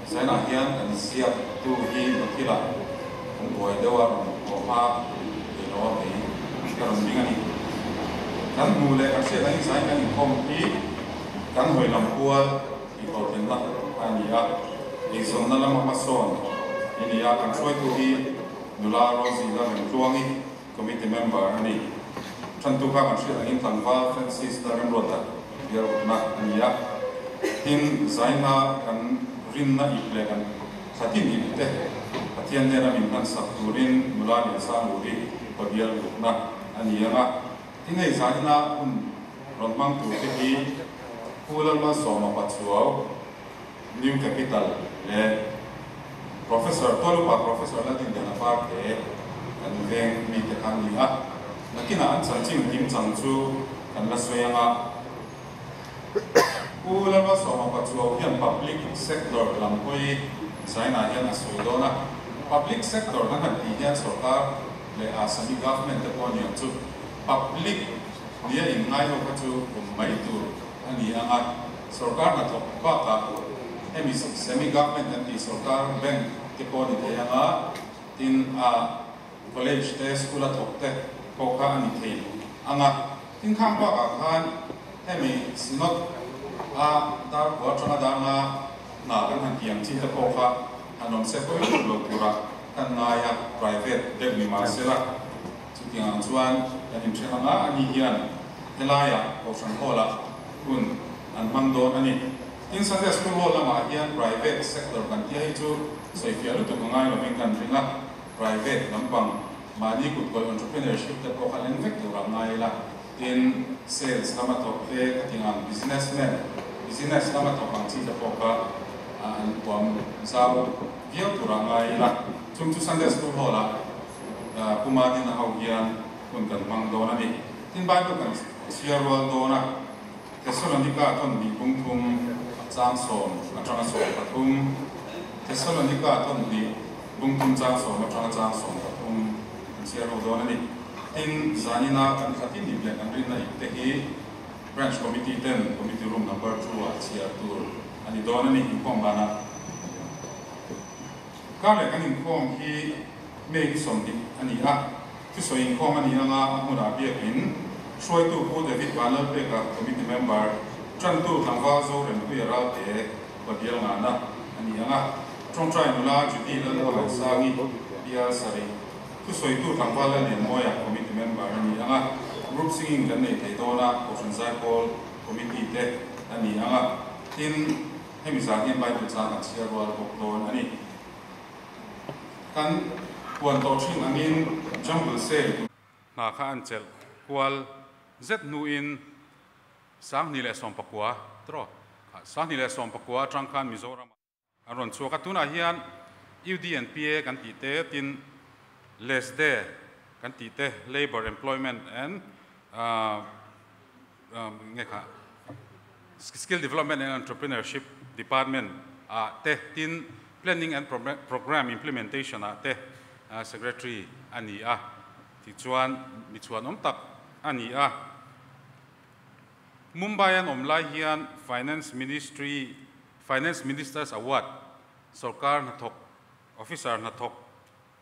Saya hian kan siap tu hi kila buat dewa oha ino ni kalau dengan ini kan mulai kan saya lagi saya kan kompi kan boleh lampuan itu tentang ania di sana lama mason ini ya kan suai tu hi dolar rosi dah menjuangi komite member ini tentu kan saya lagi tanpa Francis dalam rota biar nak ania in zaina kan rinna iblegan satin ibte atian dera minhan sakturin mulani samuri pabial na aniya tingai zaina un ronmang tu hi pulal ma soma patsuaw new capital le professor tolupa professor latin dena parte kan veng mi te kan liha nakina an chanching tim changchu kan la soyanga ulama sama patsuaw hian public sector lampoi China hian asuidona public sector na kan hian sarkar le asami government te pon yang chu public dia ingai ho chu mai tu ani anga sarkar na thok pa ka emi semi government and sarkar bank te pon te anga tin a college te school thok te ko ka ani thei anga tin kham pa ka khan emi sinot dar buat orang dana nak kan yang cinta kofa anon sepoi lo pura kan naya private demi masela cuti anjuan dan imsela na ani hian helaya option hola pun an mando ani in Sunday school hola ma hian private sector kan dia itu seifialu tu ngai lo kan ringa private lampang mani kut ko entrepreneurship te ko halen vektor ngai la in sales lama to ke tingang businessman business lama to pang chi poka an pom sao vio turangai la chung chu Sunday school hola kuma din hau hian kun kan mang do na ni tin bai to kan share wal do na Thessalonica ton ni pung thum chang som atanga som pathum Thessalonica ton ni pung thum chang som atanga chang som pathum share wal do na ni in zanina kan khatin ni black and green na te hi branch committee 10 committee room number 2 at chia tour ani dona ni inform bana kale kan inform hi me som di ani a ki so inform ani anga mura bia in soi tu ko David Banner pe ka committee member chan tu thangwa zo ren ku yara te padial nga na ani anga trong trai nula juti la lo sangi bia sari tu soi tu thangwa la ne moya committee member ani anga group singing kan nei te dona ocean cycle committee te ani anga tin hemi sa hian bai tu cha na chia wal bok don ani kan puan to thing angin jungle sale na kha an chel kwal zet nu in sang ni le som pakwa tro sang ni le som pakwa trangkhan Mizoram aron chu ka tuna hian UDNPA kan ti te tin less de kan ti te labor employment and skill development and entrepreneurship department te tin planning and program implementation te secretary ani ti chuan mi chuan om tak ani Mumbai an omlai hian finance ministers award sarkar na thok officer na thok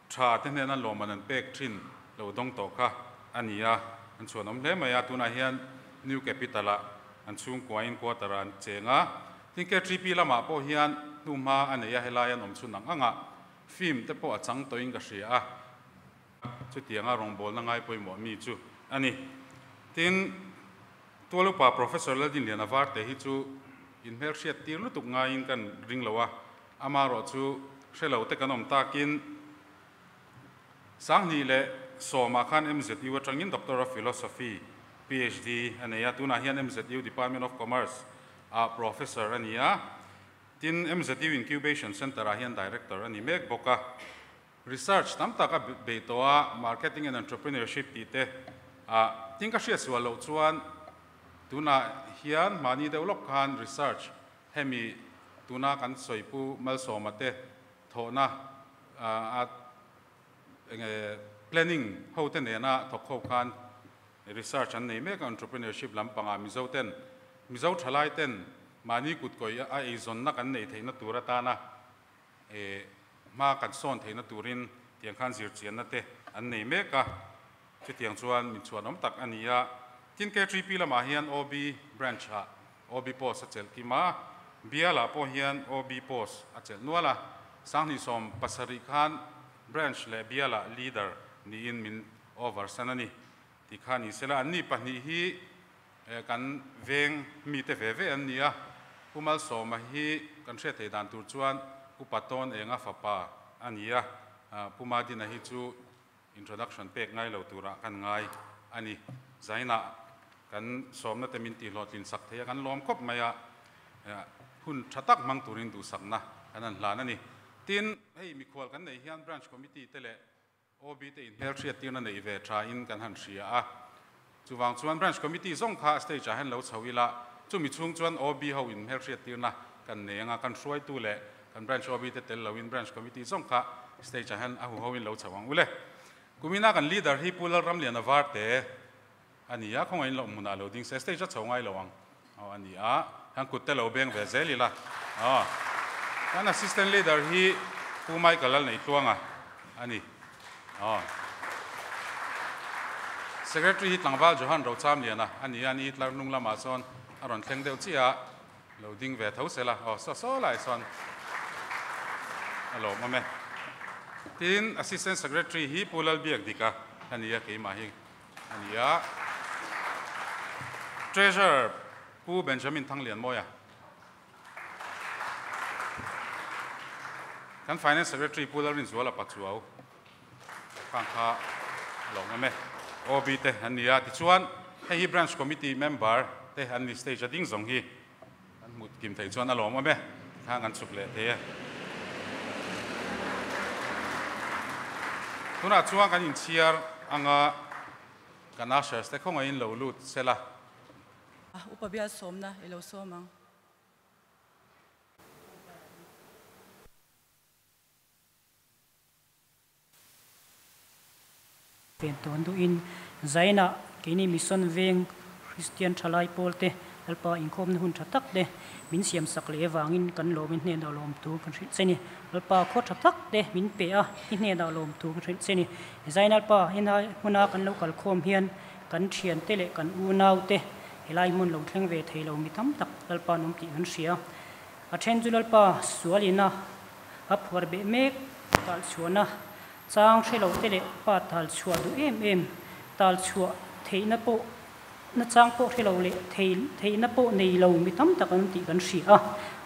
tha te na loman an pek thin lo dong to kha ania an chuan om le maya tuna hian new capital an chung kwain quarter an chenga tin ke tripi lama po hian numa aneya helayan om chu nang anga film te po achang toin ka hria chu tianga rong bol na ngai poimo mi chu ani tin tolupa professor ladin lian avar te hi chu in hmel hriat tir lutuk ngai in kan ring lowa amaro chu hrelo te kanom takin sangni le soma khan MZU atangin Doctor of Philosophy PhD aneya tuna hian MZU Department of Commerce a professor ania tin MZU Incubation Center a hian director ani mek boka research tam taka beitoa marketing and entrepreneurship ti te a tin ka hria sual lo chuan tuna hian mani develop khan research hemi tuna kan soipu mal somate thona a planning ho te nena thokho khan research an nei mek entrepreneurship lampanga mizo thalai ten mani kut koi a izon na kan nei theina turata na ma kan son theina turin tiang khan zir chian na te an nei meka chu tiang chuan min chuan om tak ania tin ke tripi lama hian OB branch ha OB post achel ki ma biala po hian OB post achel nuala sangni som pasari khan branch le biala leader ni in min over sanani ti khani sela anni pahni hi kan veng mi te ve an nia umal soma hi kan hre thei dan tur chuan upaton enga fapa ania puma din hi chu introduction pek ngai lo tura kan ngai ani zaina kan somna te min ti lotlin sak thei kan lom khop maya hun thatak mang turin du sakna kanan hlan ani tin hei mi khwal kan nei hian branch committee tele OB te in health treat tina nei ve tha in kan han hria a chuwang chuan branch committee zong kha stage a hen lo chhawila chumi chung chuan OB ho in health treat tina kan nenga kan hruai tu le kan branch OB te tel lo in branch committee zong kha stage a hen a hu ho in lo chawang ule kumina kan leader hi pulal ram lian avar te ania khongain lo muna lo ding se stage a chawng ai lowang ania han kut te lo beng ve zelila kan assistant leader hi pumai kalal nei tuanga ani secretary hi tlangwal johan ro cham liana ani tlar nung lama son aron thleng deuh chia loading ve tho sela so lai son alo mame tin assistant secretary hi pulal biak dika ania ke ma hi ania treasurer pu Benjamin Thanglian moya kan finance secretary pulal rin zuala pachuau kangkha long ame OB te ania ti chuan hei branch committee member te an stage ading zong hi an mut kim thei chuan alom ame hang an chuk le te tuna chuan kan in chiar anga kana shares te khonga in lo lut sela upabia somna elo somang ton du in zaina kini mission veng Christian thalai polte alpa inkhom hun thatak de min siam sak le wangin kan lomin ne da lom tu kan rit seni alpa kho thatak de min pe a in ne da lom tu kan rit seni zaina alpa ina huna kan local khom hian kan thian te le kan u nau te helai mun lo thleng ve thei lo mi tam tak alpa nom ti han sia a then jul alpa sualina aphwar be mek tal chuana chang thelo te le pa tal chua du em tal chua theina po na chang po thelo le theina po nei lo mi tam tak an ti kan hria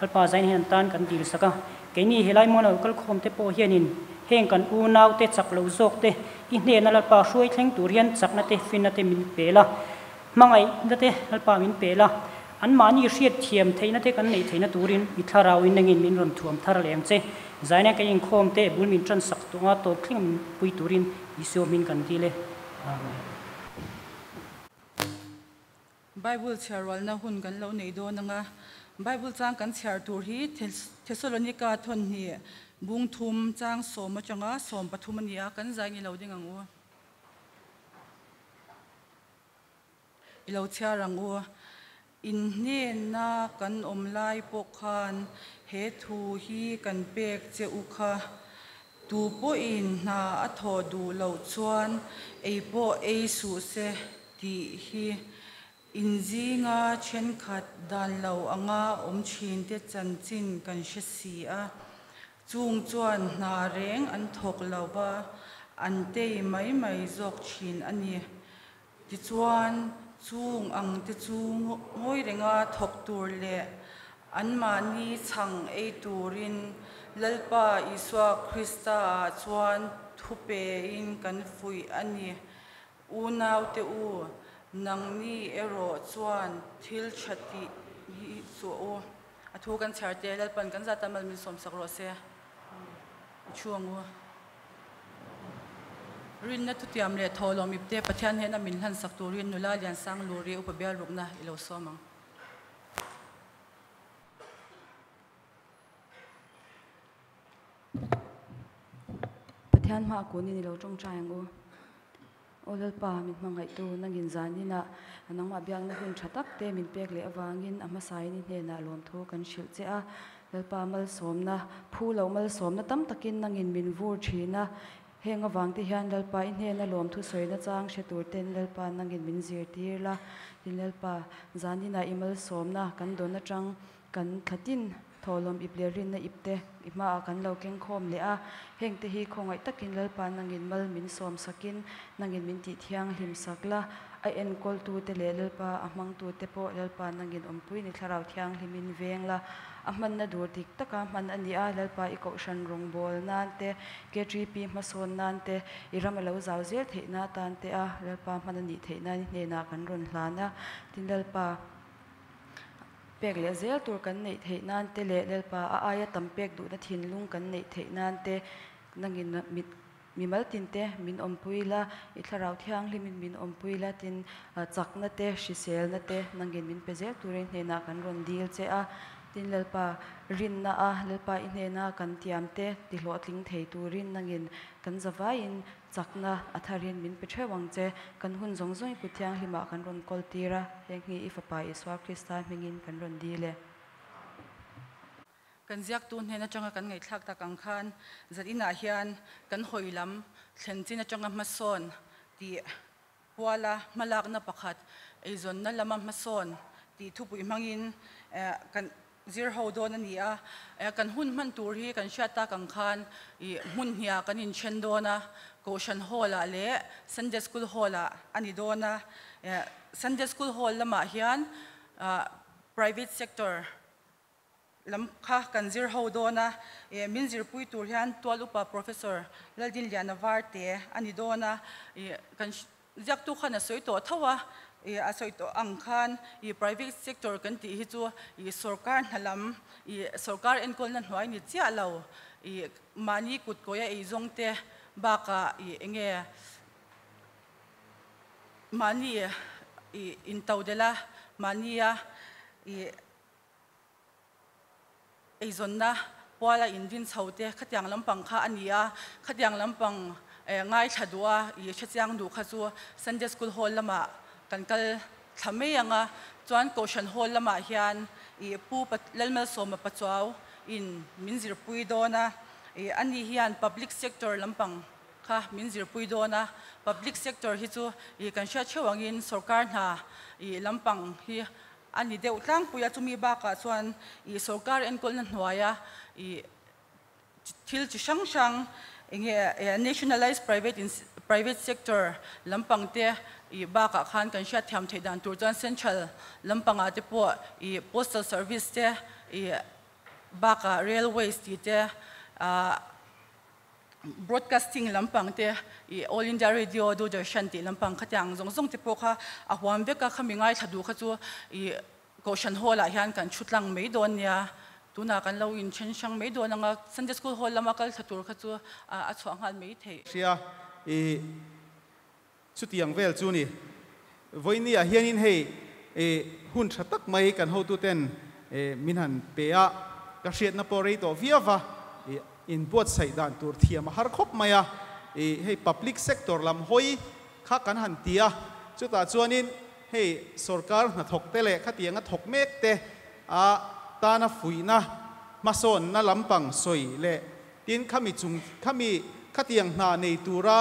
alpa zain hian tan kan dil saka keini helai mon kal khom te po hianin heng kan u nau te chak lo zok te i hne na alpa hruai thleng turian chakna te finna te min pela mangai date alpa min pela an mani hriat thiam theina te kan nei theina turin i tharaw in nangin min ron thuam thar leng che zaina ka in khom te bul min tran sak tunga to thling pui turin iso min kan dile Bible charwal na hun kan lo nei do nanga Bible chang kan char tur hi Thessalonica thon hi bung thum chang som changa som pathum ania kan zaini lo ding angu ilo charangu in ne na kan omlai pokhan he thu hi kan pek che ukha tu po in na atho du lo chuan ei po ei su se ti hi inzinga chen khat dan lo anga chin te chan chin kan she si a chung chuan hna reng an thok lo ba an te mai zok chin ani ti chuan chung ang te chu ngoi renga thok tur le an mani chang ei turin lalpa iswa krista chuan thupe in kan fui ani unau te u nang ni ero chuan thil thati hi chu o athu kan charte lalpan kan zata mal min som sakro se chuangu rin na tutiam le tholom ipte pathian he na min han sak turin nula lian sang luri upabel rukna ilo somang pathian ma ko ni lo tong triangle olal pa min mangai tu nangin zanina anang ma biang na hun thatak te min pek le awangin ama sai ni he na lom tho kan shil che a lalpa mal somna phu lo mal somna tam takin nangin min vur thina henga wangte hian lalpa in he na lom thu soina chang she tur ten lalpa nangin min zir tirla tin lalpa zanina imal somna kan dona tang kan thatin tholom iplerin na ipte ima kan lo keng khom le a hengte hi khongai takin lalpa nangin mal min som sakin nangin min ti thiang hlim sakla a en kol tu te le lalpa amang tu te po lalpa nangin ompui ni tharau thiang hlimin vengla aman na dur tik taka man ani a lalpa iko shan rong bol nan te k3p mason nan te iramalo zaw zel theina tan te a lalpa man ani theina ni na kan ron hlana tin lalpa pek le zel tur kan nei thei nan te le lalpa a aya tam pek du na thin lung kan nei thei nan te nangin mi mal tin te min ompuila I tharau thiang hlimin min ompuila tin chakna te shisel na te nangin min pezel turin he na kan ron dil che a tin lalpa rin na a lalpa in he na kan tiam te ti hlo tling thei turin nangin kan zawai in chakna atharin min pe thewang che kan hun zong zong puthiang hlima kan ron kol tira henghi ifapa iswa krista mingin kan ron dile kan ziak tu hne na changa kan ngai thlak ta kang khan zarina hian kan hoilam thlenchin a changa mason ti wala malak na pakhat eizon na lama mason ti thupui mangin kan zir ho don ani a kan hun man tur hi kan shata kang khan I mun hia kan in chen dona Goshen Hall le Sunday School Hall ani dona Sunday School Hall lama hian private sector lam kha kan zir ho dona min zir pui tur hian twalupa professor Laldin Liana Varte ani dona kan ziak tu khana soi to thawa asoi to angkhan private sector kan ti hi chu sarkar halam sarkar enkol na hnuai ni chia lo mani kut koya zong te baka enge mani in taudela mania zonna wala indin chaute khatyang lampang kha ania khatyang lampang ngai thadua chachang du kha chu Sunday School Hall lama kan kal thameyanga chuan Goshen Hall lama hian pu lalmal soma pachaw in minzir pui dona ani hian public sector lampang kha minzir pui dona public sector hi chu kan sha chewangin sarkar na lampang hi ani deuh tlang puya chumi ba ka chuan sarkar enkol na hnuaia thil chi sang sang enge nationalized private sector lampang te ba ka khan kan sha thiam theidan tur chuan central lampanga te po postal service te ba ka railways ti te broadcasting lampang te all India radio do darshan ti lampang khatyang zong zong te po kha a huam veka khamingai thadu kha chu Goshen Hall a hian kan chutlang mei don nia tuna kan lo in chen sang mei don anga Sunday School Hall lama kal thatur kha chu a chuang hal mei thei sia chutiang vel chu ni voini a hianin hei hun thatak mai kan ho tu ten minhan pe a ka hriat na por rei to viava in buat sai dan tur thiam har khop maya hei public sector lam hoi kha kan han tia chuta chuanin hei sarkar na thok te le khatianga thok mek te a ta na fuina mason na lampang soi le tin khami chung khami khatiang na nei tura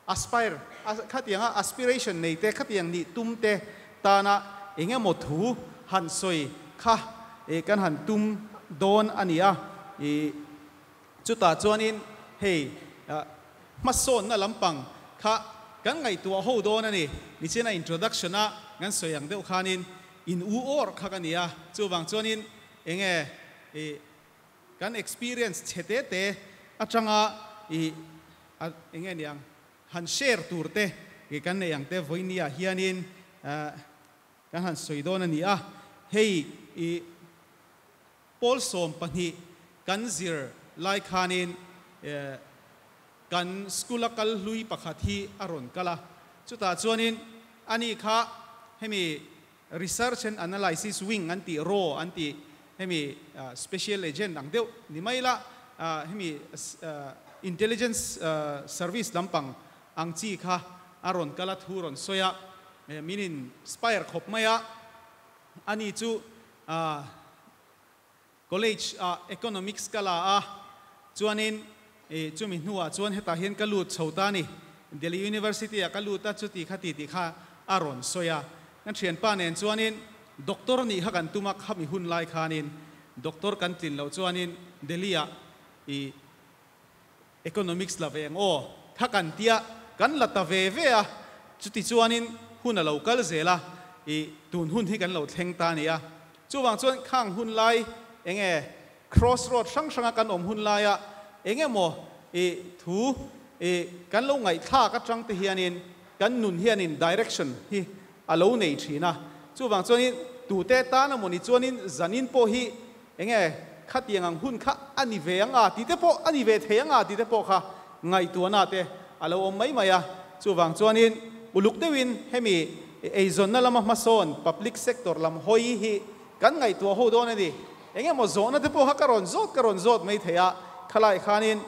aspire khát tiếng aspiration này te khát tiếng ni tum te ta na enge một thú hàn soi kha kan hàn tum don ania chu ta chuan in hei mason na lampang kha kan ngai tua ho don ani ni chena introduction a ngan soyang deuh khanin in or kha kania chu wang chuan in enge kan experience chete te atanga enge niang han share turte ke kan ne yang te voinia hianin kan han soidon ania hei Paul som pani kan zir lai khanin kan skulakal lui pakhathi aron kala chuta chuanin ani kha hemi research and analysis wing anti ro anti hemi special agent ang deu ni maila hemi intelligence service lampang ang chi kha aron kala thuron soya minin spire khop maya ani chu college economics kala chuanin chumi nuwa chuan heta hian kalut chhota ni Delhi University a kaluta chuti khati ti kha aron soya nan thian pa nen chuanin doctor ni hakan tumak hami hun lai khanin doctor kan tin lo chuanin Delhi a economics la veng o thakan tia kan lata ve ve a chuti chuanin hun a local zela tun hun hi kan lo thleng ta ni a chuwang chuan khang hun lai enge crossroad sang sanga kan om hun lai a enge mo thu kan lo ngai tha ka tang te hianin kan nun hianin direction hi alo nei thina chuwang chuanin tu te ta na moni chuanin zanin po hi enge khatiang hun kha ani ve anga ti te po ani ve the anga ti te po kha ngai tu na te alo om mai maya chuwang chuanin uluk dewin hemi zon na lama mason public sector lam hoi hi kan ngai tu ho do na di enge mo zona te po ha karon zot mai theya khalai khanin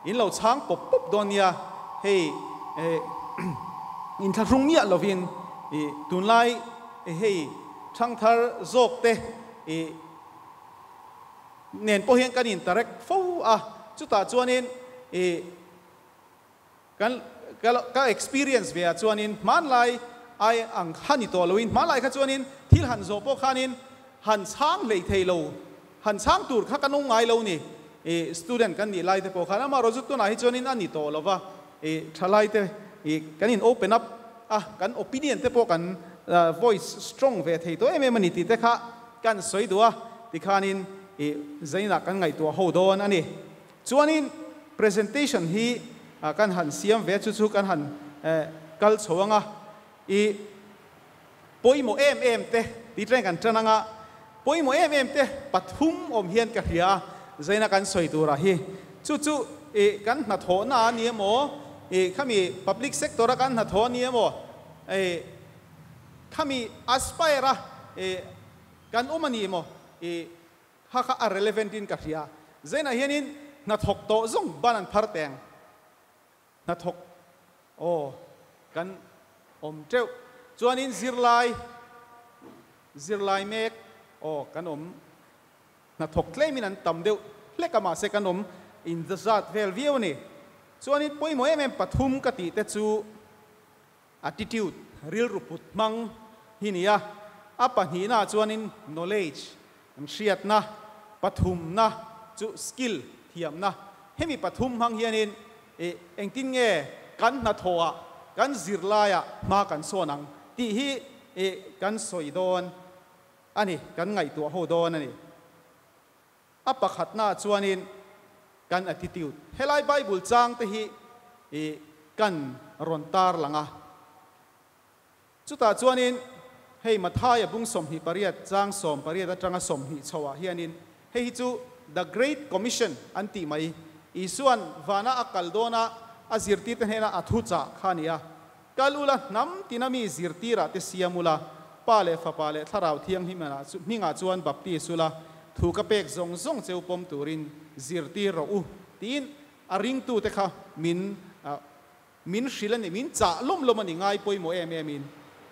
in lo chang pop pop donia hey in tharung nia lovin tunlai hey thang thar zok te nen po hian kan in tarek fo chuta chuanin kan ka experience ve chuanin man lai ai ang hani to loin man lai kha chuanin thil han zo po khanin han chang lei theilo han chang tur kha kanung ngai lo ni student kan ni lai te po khana ma rozu to na hi chonin ani to lova thalai te kan in open up kan opinion te po kan voice strong ve thei to mani ti te kha kan soi duwa ti khanin zaina kan ngai to ho don ani chuanin presentation hi kan han siam ve chu kan han kal chowanga poimo em te ti tren kan chananga poimo em te pathum om hian ka hria zaina kan soi tura hi chu kan na tho na ni mo khami public sector kan na tho ni mo khami aspire kan omani mo ha relevant in ka hria zaina hianin na thok to zong banan pharteng na thok kan om treu chuanin zirlai mek kan om na thok claimin an tam deuh hlekama se kan om in the zat vel view ni chuanin poimo em pathum ka ti te chu attitude real ruput mang hinia apani na chuanin knowledge am hriat na pathum na chu skill thiam na hemi pathum hang hianin engtin nge kan na thoa kan zirlaya ma kan sonang ti hi kan soidon ani kan ngai tu ho don ani apakhat na chuanin kan attitude helai bible chang te hi kan rontar langa chuta chuanin hei mathaya bung som hi pariat chang som pariat atanga som hi chawa hianin hei chu the great commission anti mai isuan vana akaldona azirti te hena athucha khania kalula nam tinami zirtira te siamula pale fa pale tharau thiang himana minga chuan bapti sula thu ka pek zong cheu pom turin zirti ro tin aring tu te kha min shilan min cha lom ani ngai poimo em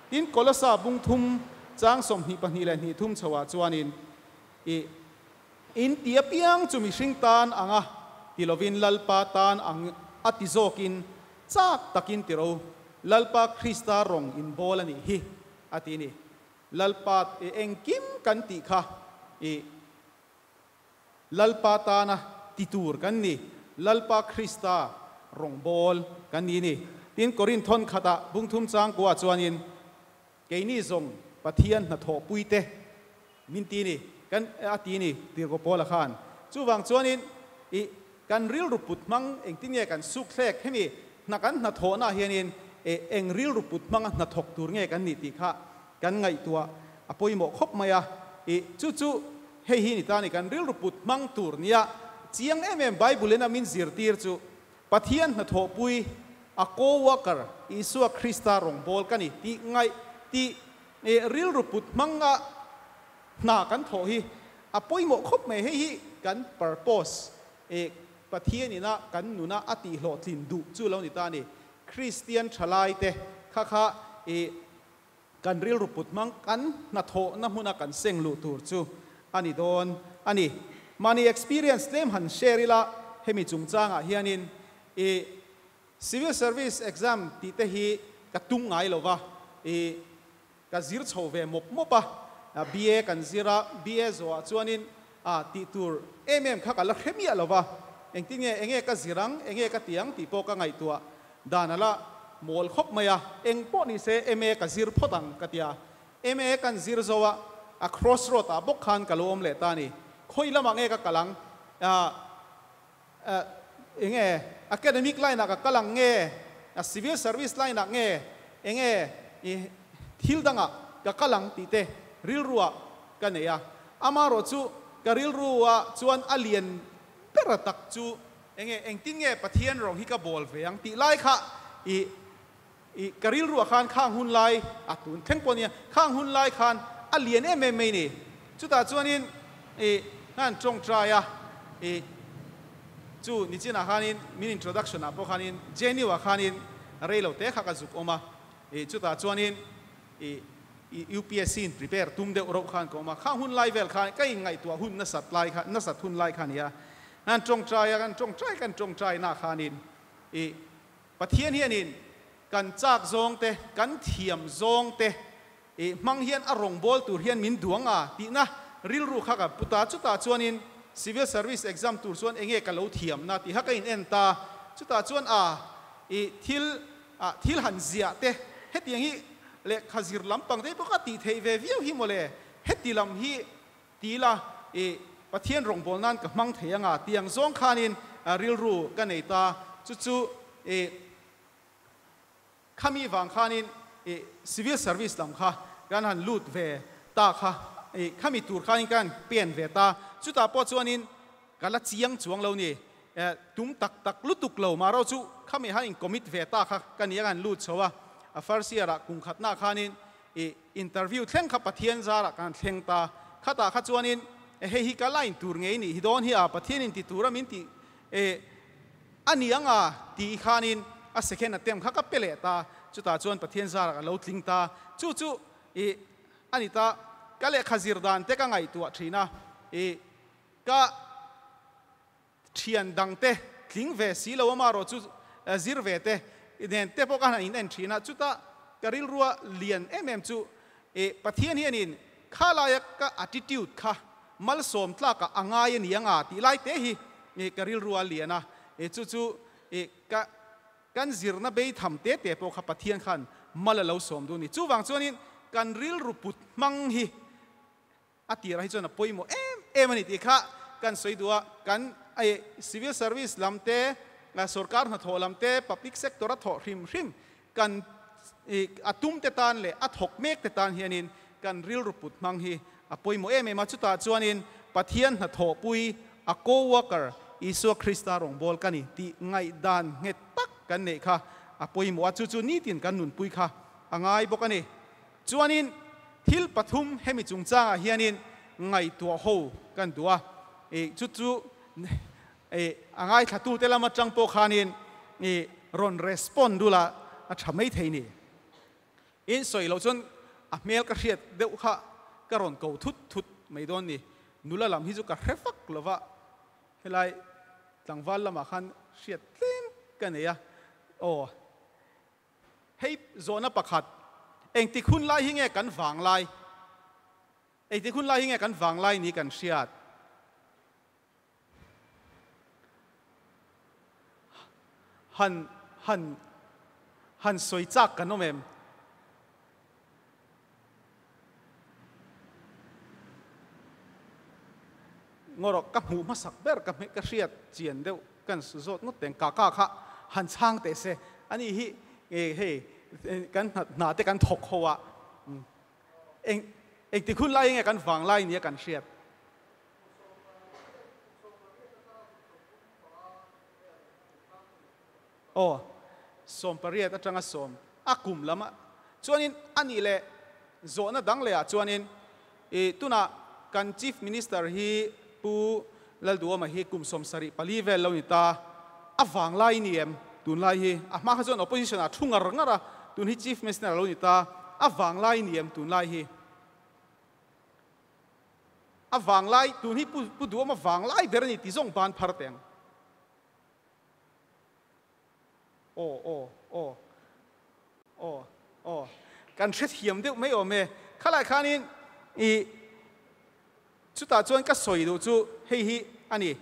tin kolosa bung thum chang som hi pani la ni thum chawa chuanin in tia piang chumi hring tan anga tilovin lalpa tan ang atizokin chak takin tiro lalpa Krista rong in bol ani hi atini lalpa engkim kan ti kha lalpa ta na titur kan ni lalpa Krista rong bol kan ni tin korin thon khata bungthum chang kwa chuanin keini zong pathian na tho puite min ti ni kan ati ni tir ko pola khan chuwang chuanin kan ril ruput mang eng tinge kan suk thlek hemi na kan na tho na hianin eng ril ruput mang na thok tur nge kan ni ti kha kan ngai tua apoi mo khop maya chu hei hi ni ta ni kan ril ruput mang tur nia chiang bible na min zir tir chu pathian na tho pui a co-worker Isua Krista rong bol kani ti ngai ti ril ruput manga na kan tho hi apoi mo khop me hi kan purpose pathian ina kan nuna ati hlo thin du chu lo ni ta ni Christian thalai te kha kan ril ruput mang kan na tho na huna kan seng lu tur chu ani don ani mani experience lem han sherila hemi chungchanga hianin civil service exam ti te hi ka tung ngai lova ka zir chove mopa BA kan zira BA zo chuanin ti tur kha ka la khemia lova engtinge enge ka zirang enge ka tiang ti po ka ngai tua danala mol khop maya engpo ni se ka zir photang katia kan zir zowa a crossroad a bok khan kalom le tani khoilama nge ka kalang enge academic line ka kalang nge civil service line nge enge thildanga ka kalang ti te ril ruwa kaneya amaro chu ka ril ruwa chuan alien peratak chu engtinge pathian rong hi ka bol ve ang ti lai kha karil ruwa khan khang hun lai atun thengponia khang hun lai khan alien me ni chuta chuanin nan chong traya chu ni china khanin min introduction a po khanin genuwa khanin reilo te kha ka zuk oma chuta chuanin UPSC in prepare tumde ro khan ko ma khang hun lai vel khan kai ngai tua hun na sat lai khan na sat hun lai khan ya nan chong traya kan chong trai na khanin pathian hianin kan chak zong te kan thiam zong te mang hian arong bol tur hian min duanga ti na ril ru kha ka puta chuta chuanin civil service exam tur chuan enge ka lo thiam na ti haka in enta chuta chuan thil han zia te hetiang hi le khazir lampang te poka ti thei ve viu hi mole heti lam hi ti la pathian rong bol nan ka mang theianga tiang zong khanin ril ru ka nei ta chu khami wang khanin civil service lam kha kan han lut ve ta kha khami tur khanin kan pen ve ta chuta po chuanin kala chiang chuang lo ni tum tak lutuk lo maro chu khami hanin commit ve ta kha kan yang an lut chowa a first year kung khatna khanin interview thleng kha pathian zara kan thleng ta khata kha chuanin hi ka line tur ngei ni hidon hi a pathian in ti tura min ti anianga ti khanin a second attempt kha ka pele ta chuta chuan pathian zara ka lo tling ta chu anita kale khazir dan te ka ngai tu thina ka thian dang te tling ve si lo ma ro chu zir ve te den te po ka in en thina chuta karil ruwa lian chu pathian hianin khalaya ka attitude kha mal som tla ka angai ni anga ti lai te hi karil ruwa liana chu ka kan zirna be tham te po kha pathian khan mal lo som du ni chu wang chuanin kan ril ruput mang hi atira hi chona poimo ani ti kha kan soidua kan civil service lamte na sarkar na tholamte public sector a tho hrim kan atum te tan le athok mek te tan hianin kan ril ruput mang hi apoimo ma chuta chuanin pathian na tho pui a co-worker Isua Krista rong bol kani ti ngai dan nge tak kan nei kha apoimo chu ni tin kan nun pui kha angai bokani chuanin thil pathum hemi chungcha hianin ngai tua ho kan tua chu angai thatu telama changpo khanin ron respond dula a thamei theini in soilo chun a mel ka riat deuh kha ka ron ko thut mai don ni nula lam hi chu ka hrefak lova helai tlangwal lama khan riat tlem kaneya โอ้ให้โซนประคัดเองติคุณไล่หิ้งเอกันฝังไล่เองติคุณไล่หิ้งเอกันฝังไล่นี่กันเชียดหันสวยจักกันโนเมมงอรกับหูมาสักเบอร์กับเมกเชียดเจียนเดียวกันสุดงดแต่งกากาค่ะหันช่างเตะเสอันนี้ฮิเฮ้กันหนาแต่กันถกหัวเองที่คุณไล่ยังไงกันฝังไล่เนี่ยกันเชียดโอ้สมปริยตจังสมอากุมละมะชวนนี้อันนี้เลยโซนดังเลยอ่ะชวนนี้ตุน่ะกัน Chief Minister ฮีปูแล้วดูว่ามาฮีกุมสมสริปลีเวลเรานี่ตาอาฝังไล่เนี่ยตุนไล่ฮีมาขจร opposition ทุ่งอะไรงั้นอ่ะตุนฮี Chief Minister เรานี่ตาอาฝังไล่เนี่ยตุนไล่ฮีอาฝังไล่ตุนฮีปูดูว่ามาฝังไล่เบอร์นี่ที่ส่งบานพาร์ตเองโอ้การเช็ดเหี่ยมเดียวไม่โอเมข้าราชการนี้ชุดตาจวนก็สวยดูจูเฮ้ยอันนี้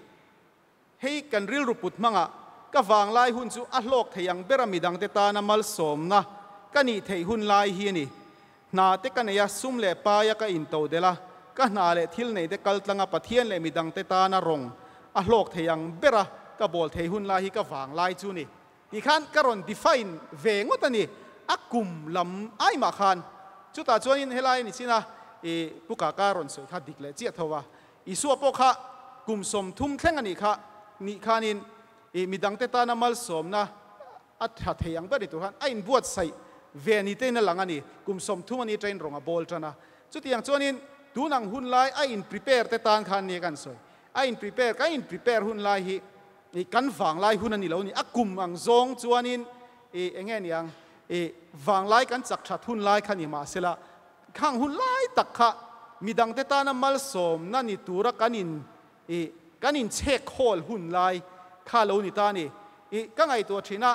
เฮ้ยกันริลรูปุดมังอ่ะก็วางลายหุ่นจูอัลโลกเทียงเบรามิดังเตตานามัลสมนะก็นี่เทียหุ่นลายเฮียนี่นาเตกันเนี่ยซุ่มเล่ปายก็อินโตเดล่ะก็นาเล่ทิลเนี่ยเดกัลตังปะเทียนเล่มิดังเตตานารงอัลโลกเทียงเบราก็บอลเทียหุ่นลายฮีก็วางลายจูนี่อีกขั้นก็รอน define เวงว่าตอนนี้อักกุมลำไอมาขันชุดตาจวนนี้เฮลัยนี่สินะผู้กาการอนสวยขัดดิกเลยเจ้าทว่าอีสัวพวกข้ากุมสมทุ่มแข่งอันนี้ข้านี่ข้านินมีดังเตตานามัลสมนะอัฐเทียงเบริตุขันไอ้บวชใส่เวนิเตนหลังอันนี้กุมสมทุ่มอันนี้ใจรงอ่ะบอลจันนะชุดที่อย่างจวนนี้ดูนังหุ่นลายไอ้prepare เตตานขันนี่กันสวยไอ้prepare ก็prepare หุ่นลายฮีกันฝังลายหุ่นอันนี้แล้วนี่อักกุมอังซงจวนนี้เงี้ยนี่ยังฝังลายกันจักชัดหุ่นลายขันนี่มาเสละข้างหุ่นลายตักขะมีดังเตตานามัลสมนั่นนี่ตัวรักกันินเช็คโคลหุ่นลายข้าเรานี่ตานี่ก็ไงตัวชีนะ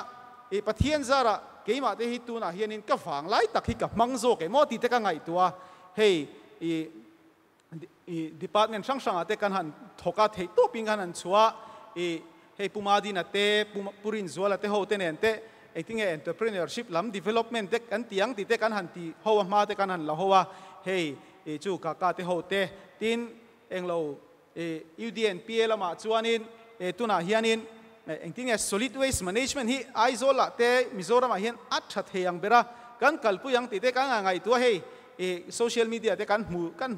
ปะเทียนซาระเกี่ยมาเตหิตัวน่ะเฮียนินก็ฝังลายตักฮิกับมังโซเกมอติเตก็ไงตัวเฮ้department ช่างๆเตกันหันทกาเทตัวปิงกันหันชัวเฮ้ปูมาดีนะเตปูรินซัวละเตโฮเตเนนเตไอ้ที่ไง entrepreneurship ลำ development เด็กกันเตียงติเตกันหันตีหัวมาเตกันหันละหัวเฮ้จูกากาเตโฮเตตินเองเราUDNP ละมาจวนินตุน่าเฮียนินไอ้ที่ไง solid waste management ฮีไอโซละเตมิโซรามาเฮียนอัดชัดเฮียงเบระกันกัลปุยังติเตกันไงตัวเฮ้social media เตกัน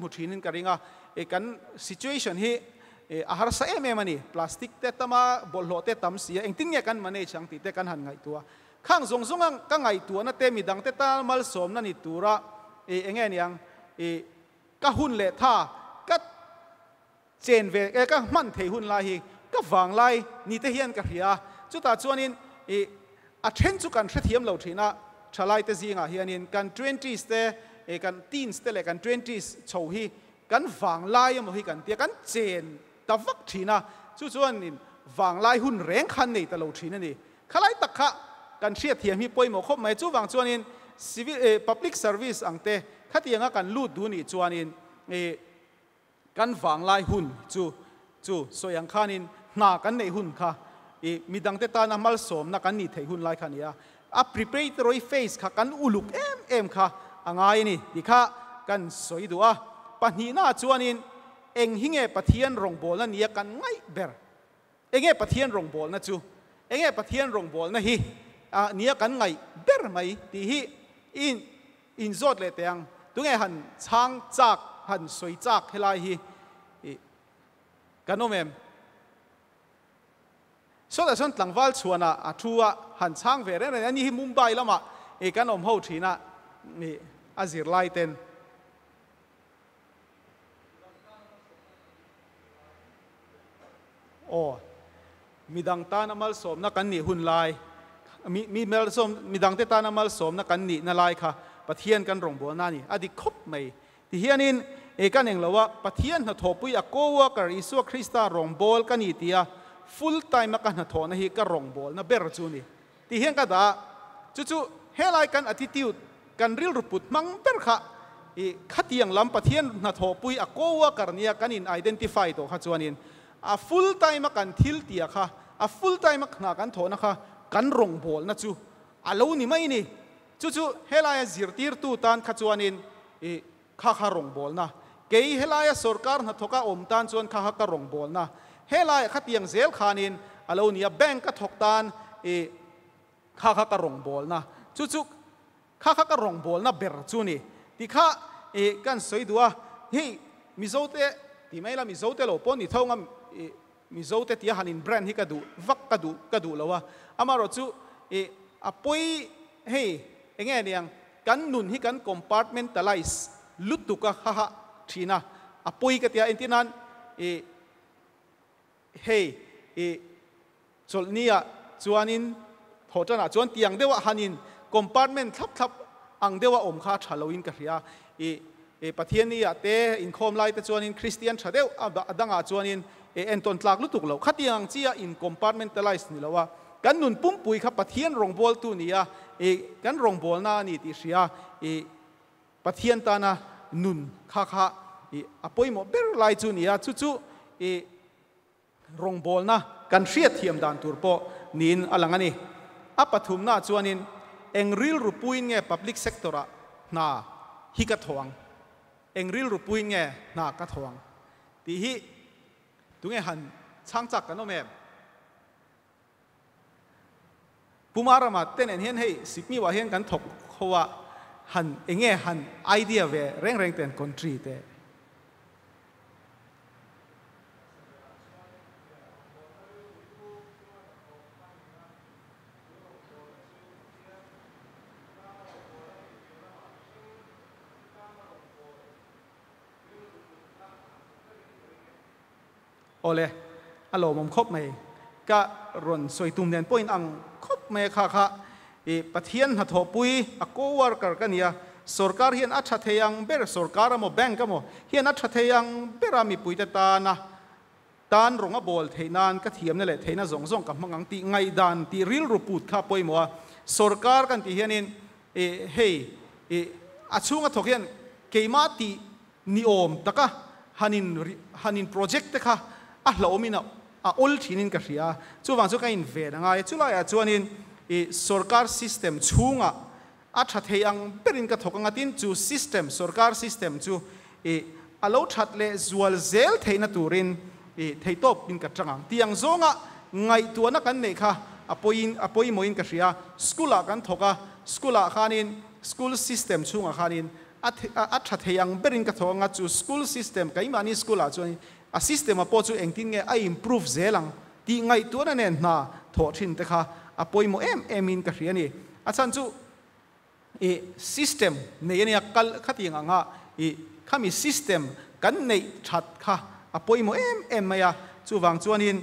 หูทีนินกันริงอ่ะกัน situation ฮีอาหารเสเมมันนี่พลาสติกเตตมาบอลโลเตตัมเสียเองทิ้งเนี่ยกันมันเองช่างติดเตกันหันไงตัวข้างส่งกันไงตัวนั่นเตมีดังเตตามัลสมนั่นนี่ตัวละเองไงเนี่ยก็หุ่นเละท่าก็เจนเวก็มันเทหุ่นลายก็ฝังลายนี่เตเฮียนกับเฮียจุดตาจวนนี้อาเช่นจุกันเสียมเหล่าทีน่ะชลายเตจิงอ่ะเฮียนี่กัน20เตกัน10เตเลยกัน20โชว์ฮีกันฝังลายยังไม่กันเตียกันเจนตะวักทีนะส่วนนี่ฝังลายหุ่นแรงขันนี่ตลอดทีนั่นนี่ข้าไล่ตักขะกันเชียเทียมมีป่วยหมอครบไหมจู่ฝังส่วนนี่civil public service อังเตข้าที่ยังกันลูดดูนี่ส่วนนี่กันฝังลายหุ่นจู่ส่วนยังข้านี่นากันในหุ่นค่ะมีดังเตตานามัลสมนักกันนี่เทหุ่นลายขันนี่อ่ะ preparatory phase ค่ะกันอุลุกเอ็มค่ะอ่างไงนี่ดิค่ะกันสวยดูปัญหาหน้าจวนนี้เองหิ้งปะเทียนรงบอลนั่นเนี่ยกันไงเบอร์เองปะเทียนรงบอลนะจูเองปะเทียนรงบอลนะฮีเนี่ยกันไงเบอร์ไหมที่ฮีอินโซดเลยเตียงตัวไงหันช้างจากหันสวยจากเฮลัยฮีกันโนเมมส่วนแต่ส่วนหลังวัลชวนชัวหันช้างเวรเนี่ยนี่มุมไบแล้วมากันอมหูทีน่ะนี่อาซิร์ไลเทนโอ้มีดังตานามัลสมนักกันนี่หุ่นลายมีเมลสมมีดังเตตานามัลสมนักกันนี่นาลายค่ะปะเทียนกันรงบัวนั่นนี่อดีคบไม่ที่เฮียนินกันเองเราว่าปะเทียนหัดทปุยอโกวากริสุคริสตารงบอลกันนี่ที่full time นักกันหัดทอนะฮีก็รงบอลนะเบอร์จูนี่ ที่เห็นกันดาจู่ๆเฮลัยกัน attitude กันริลรุปุดมังเปิร์ค่ะขัดยังลำปะเทียนนัทโหปุยอโกวะกันเนี่ยกันอิน identify ตัวข้าจวนอินfull time กันทิลเตียค่ะfull time นักกันโถนะคะกันรงบอลนะจู่ลูนี่ไม่นี่จู่ๆเฮลัยจิรตีร์ตูตันข้าจวนอินข้ารงบอลนะเกย์เฮลัยสรการนัทโหก้าอมตันจวนข้ารงบอลนะเฮลัยขัดยังเซลขานินลูนี่แบงก์ทกตันข้ากระรองบอลนะจู่ๆข้ากระรองบอลนะเบรจูนี่ที่ข้ากันสวยดัวเฮ้ยมิโซเตที่ไม่ละมิโซเตโลปอนนี่เท่างั้นมิโซเตที่ฮันอินแบรนด์ที่กระดูวักกระดูแล้ววะอามารถจู่ปุยเฮ้ยเงี้ยเนี่ยกันนุนที่กัน compartmentalize ลุดตุกะฮ่าทีน่ะปุยกระเทียอินที่นั้นเฮ้ยส่วนนี้จวนนินโหจนะจวนเตียงเดียวฮันินคอมพาร์ตเมนต์ทับอังเดียวอมข้าชาลวินกันเรียประเทศนี้เตะอินคอมไลท์จวนนินคริสเตียนชาเดียวดังจวนนินเอ็นตอนหลักลุตุกเราขัดยังเจียอินคอมพาร์ตเมนต์ไลท์นี่แล้วว่ากันนุนปุ่มปุยครับประเทศรองบอลตัวนี้กันรองบอลน่านี่ที่เสียประเทศตานะนุนข้าปุยโมเบลไลท์ตัวนี้จู่ๆรองบอลนะกันเสียเทียมดันตัวโปนินอะไรงั้นนี่ปฐุมน่าจวนนินเอ็งริลรูปุยเงี้ย public sector น่าฮิกะทวงเอ็งริลรูปุยเงี้ยน่ากะทวงที่ฮิตุงเงี้ยหันช่างจักกันโนแม่ปุมารามาเต้นเห็นให้สิบมีว่าเห็นกันถกเขาว่าหันเอ็งเงี้ยหันไอเดียเวเร่งเต้นคอนทรีเต้โอเลอารมณ์ผมครบไหมก็รอนสวยตุ่มเนียนปุ่นอังครบไหมค่ะประเทศหัดหัวปุยอโกวาร์กันเนี่ยสรการเฮียนอัจฉริยังเบรสรการมแบงก์ก็มเฮียนอัจฉริยังเบรามีปุยตานะตานรงอบอลเทนานก็เทียมนั่นแหละเทน่าส่งกับมังตีไงดานตีริลรูปูดข้าปุยมัวสรการกันที่เฮียนินเฮ้อาช่วงก็ถกเฮียนเกี่ยมาตีนิอมตะกะฮันินโปรเจกต์ตะกะเราไม่น่ะอุลทีนินกันเสียจู่วันสุดก็อินเวดง่ายจู่เลยจู่นินสรการซิสเต็มช่วงอาชัดเฮียงเป็นกันถกกันตินจู่ซิสเต็มสรการซิสเต็มจู่เราชัดเลยจวลเซลเทนัตูรินเทยโตบินกันจังที่ยังส่งไงตัวนักกันเนี่ยค่ะอภัยมวยกันเสียสกุลกันถกสกุลขานินสกุลซิสเต็มช่วงขานินอาชัดเฮียงเป็นกันถกกันจู่สกุลซิสเต็มก็ยังมันนี่สกุลจู่system พอจู่เองที่เงี้ยimprove เซลังที่ไงตัวนั้นเนี่ยน่าถอดทิ้งแต่ค่ะป่วยโมมินกันเรียนี่อาจารย์จู่systemเนี่ยกัลขัดยังงะข้ามี system กันในชัดค่ะป่วยโมไม่อะจู่วางจวนหิน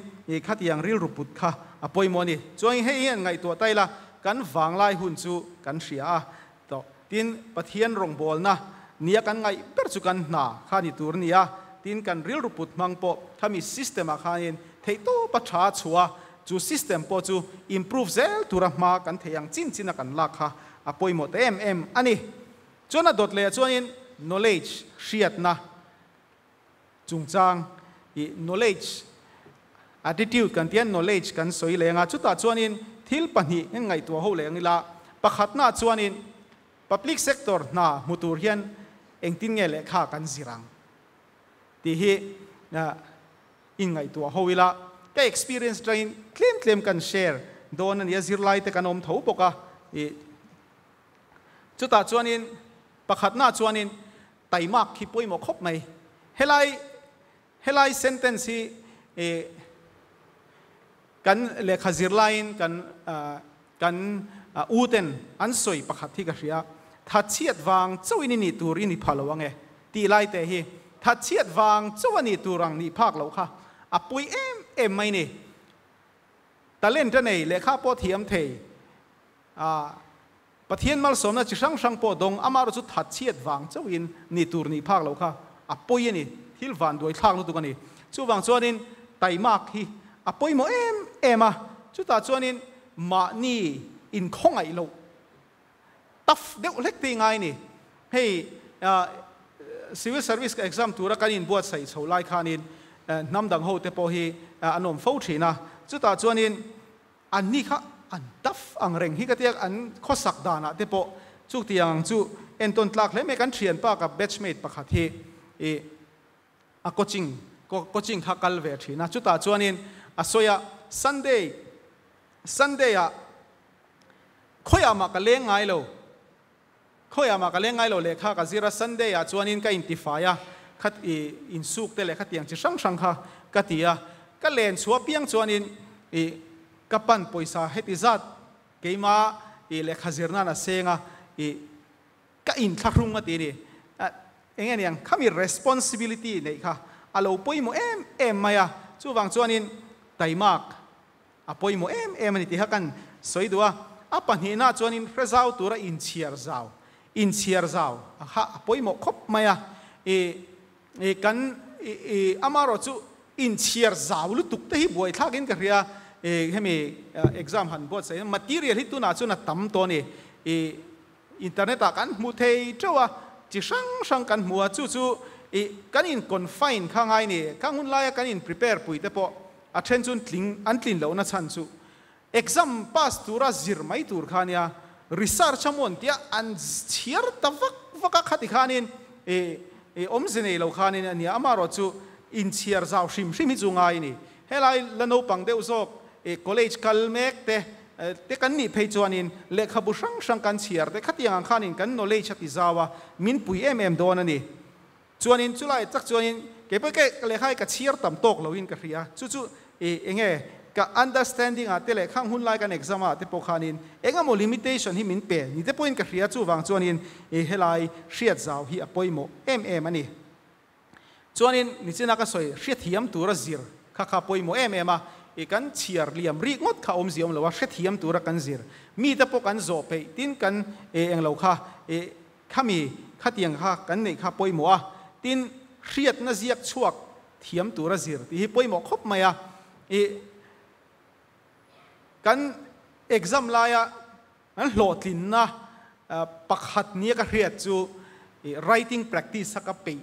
ขัดยังริลรูปุดค่ะป่วยโมนี่จวนให้ยังไงตัวไตละกันวางลายหุ่นจู่กันเสียต่อทินปะเทียนรองบอลนะเนี่ยกันไงเปิดจู่กันน่าข้านี่ตัวนี้ทินกันริลรูปุดมังโปถ้ามี system อาคารเทโตปัจฉาชัวจู่ system พอจู่ improve เซลตัวมากันเทียงจินกันลักค่ะป่วยหมดอันนี้จวนน่ะดดเลยจวน knowledge เชียดนะจุงจางknowledge attitude กันเทียน knowledge กันสวยเลยงะจุดตาจวนทิลปันหิยังไงตัวเขาเลยนี่ละประคัดหน้าจวน public sector น่ะมุตุเรียนเองทิ้งเงี้ยเลยข้ากันสิรังที่ฮีอินไงตัวเขาวิละก็ experience ใจเคลมกัน share โดนนั่นยาซิรไลแต่กันอมเท่าปกะจุดตาจวนประคัดหน้าจวนไต่มากขี้ป่วยหมกครบไหมเฮลัย sentence กันเลขาซิรไลกันอูเทนอันสวยประคัดที่กระเสียถ้าเชียดวางเจ้าอินี่ตัวรินี่พาลวังตีไล่แต่ฮีถ้าเชียดวางเจ้าวันนี้ตัวรังนี่ภาคเราค่ะปุยไม่เนี่ยแต่เล่นจะไหนเลขาปอเทียมเทประเทศมาลสมนะจิช่างปอดงอามารุจุดทัดเชียดวางเจ้าอินนี่ตัวนี่ภาคเราค่ะปุยนี่ทิลวันโดยทางเราตัวกันนี่จู่วางจวนินไต่มากฮีปุยโมมาจุดตาจวนินมานี่ in khong ai lo tough deuh lek ti ngai ni hei civil service exam tura kan in buat sai chho lai khanin nam dang ho te po hi anom fo thina chuta chuanin an ni kha an tough ang reng hi ka tiak an khosak dana te po chu tiang chu enton tlak le me kan thian pa ka batchmate pakhat hi a coaching kha kal ve thina chuta chuanin asoya Sunday a khoyama ka le ngai lo le kha ka zira Sunday a chuanin ka intifaya khat in suk te le khatiang chi sang kha ka tia ka len chua piang chuanin ka pan poisa heti zat keima le khazirna na senga ka in thlakhrung ati ni engen yang khami responsibility nei kha alo poimo em maya chuwang chuanin taimak apoimo em ni ti hakan soidua apanhina chuanin rezau tura in chiar zau ha apoimo khop maya kan amaro chu in chiar zau lu tuk te hi boi thakin ka ria hemi exam han bot sai material hi tu na chu na tam to ni internet a kan mu thei chawa chi sang kan mua chu kan in confine kha ngai ni kang hun lai kan in prepare pui te po a then chun an tlin lo na chan chu exam pass tura zir mai tur khania research amon tia an chiar ta vaka khati khanin omzene lo khanin ani amaro chu in chiar zau shim hi chu ngai ni helai lano pang deu zok college kalmek te kan ni phei chuanin lekha bu sang kan chiar te khatiang khanin kan knowledge ati zawa min pui don ani chuanin chulai chak chuanin ke lekhai ka chiar tam tok loin ka ria chu enge ka understanding a te lekhang hun lai kan exam a te pokhanin engamo limitation hi min pe ni te point ka ria chu wang chuanin helai hriat zaw hi apoimo ani chuanin ni china ka soi hriat hiam tura zir kha poimo a kan chiar liam ri ngot kha om ziom lawa hret hiam tura kan zir mi te po kan zo pe tin kan eng lo kha khami khatiang kha kan nei kha poimo a tin hriat na ziak chuak thiam tura zir ti hi poimo khop maya kan exam laya an hlotlin na pakhat ni ka hriat chu writing practice ka pe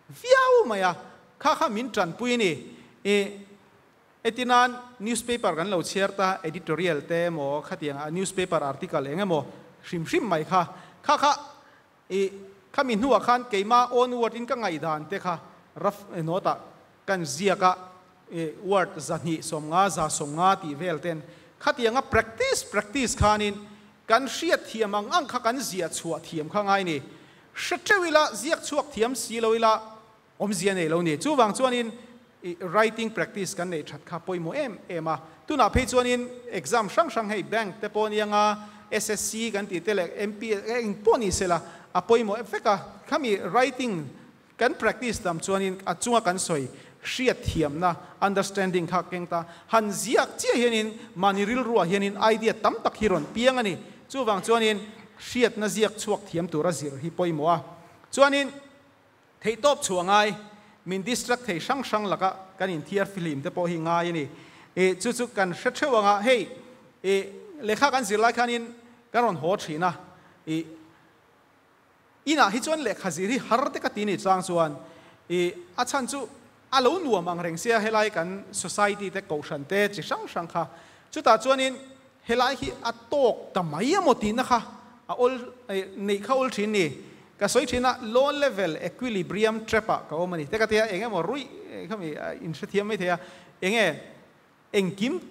viau maya kha min tran pui ni etinan newspaper kan lo cherta editorial te mo khatiang newspaper article engemo hrim mai kha khamin huwa khan keima onward in ka ngai dan te kha raf nota kan ziaka word zani somnga za somnga ti velten khatianga practice khanin kan hriat thiamang ang kha kan zia chua thiam kha ngai ni hretewila ziak chuak thiam si loila om zia nei lo ni chuwang chuanin writing practice kan nei that kha poimo ema tuna phei chuanin exam sang hei bank te ponianga SSC kan ti tele MP eng poni sela apoimo efeka khami writing kan practice tam chuanin achunga kan soi hriat thiam na understanding kha kengta han ziak che hianin maniril ruwa hianin idea tam tak hiron piang ani chuwang chuanin hriat na ziak chuak thiam tura zir hi poimo a chuanin thei top chuangai min distract thei sang laka kan in thiar film te po hi ngai ni chu kan hretewanga hei lekha kan zir lai khanin karon ho thina ina hi chuan lekha zir hi har te ka ti ni chang chuan a chan chu alo nuam ang reng sia helai kan society te koshan te chi sang kha chuta chuanin helai hi atok tamai amoti na kha a ol nei kha ol thin ni ka soi thina low level equilibrium trapa ka omani te ka tia enge mo rui khami in thiam mai thea enge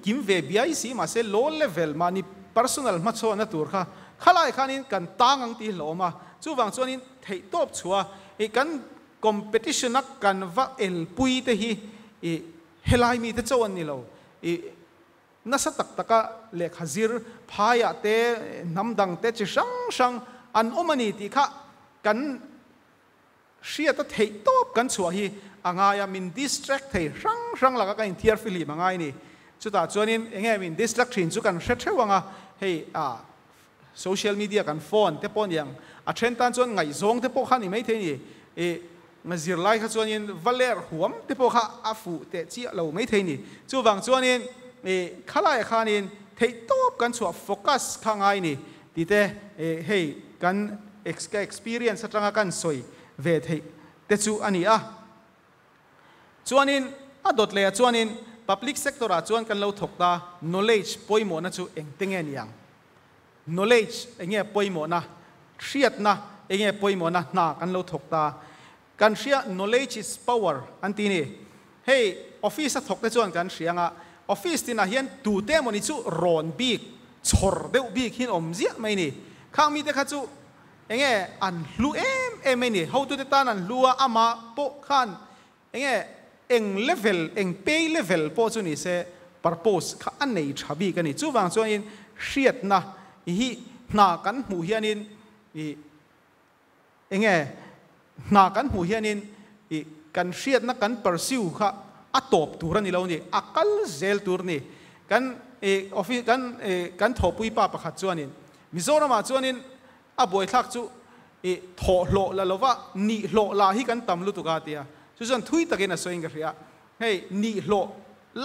kim ve biai si ma se low level mani personal ma cho na tur kha khalai khanin kan tangang ti hloma chuwang chuanin thei top chua kan competition kan va el pui te hi helai mi te chon ni lo nasa taka le khazir phaya te namdang te chi sang an omani ti kha kan hriat a thei top kan chua hi angaya min distract thei rang laka kan thiar fili mangai ni chuta chuanin enge min distract thin chu kan hretewanga hei social media kan phone te pon yang a then tan chuan ngai zong te po khani mai the ni ngazir lai kha chuanin valer huam te po kha afu te chi lo mai the ni chuwang chuanin khalai khanin thấy tốtกันชัว focus ข้างไงนี่ที่แต่เฮ้กัน experience สังกันสวยเวทีแต่จู่อันนี้จวนนินดดเลยจวนนิน public sector จวนกันเราถกตา knowledge ป่วยหมดนะจู่เองติงเงี้ย knowledge เองเงี้ยป่วยหมดนะเชียดนะเองเงี้ยป่วยหมดนะนากันเราถกตากันเชีย knowledge is power อันที่นี่เฮ้ office ถกแต่จวนกันเชียงoffice ที่น่ะเห็นดูเต้มันนี่จู่ร้อนบีกชอร์เดวบีกหินอมเสียไม่นี่ข้างมีแต่ข้าจู่เองเงี้ยอันรู้ไม่นี่เขาตัวเต้านั่นรู้อามาโปขันเองเงี้ยเอง level เอง pay level พอจู่นี่เส purpose ข้าอันไหนชาบีกันนี่จู่วางจวนอินเชียดนะฮีนากันหูเฮียนินเองเงี้ยนากันหูเฮียนินกันเชียดนะกัน pursue ข้าอัตบตัวนี่เราเนี่ยอักลเซลตัวนี่กันออฟฟิศกันทบปุยป้าประคัดจวนนี่มิโซรามาจวนนี่บ่อยทักจู่ทอโลละเราว่านี่โลลาฮิกันตำลุตุกาเตียจู่จวนทุยตะเกน่ะสวยงามเรียเฮ้นี่โล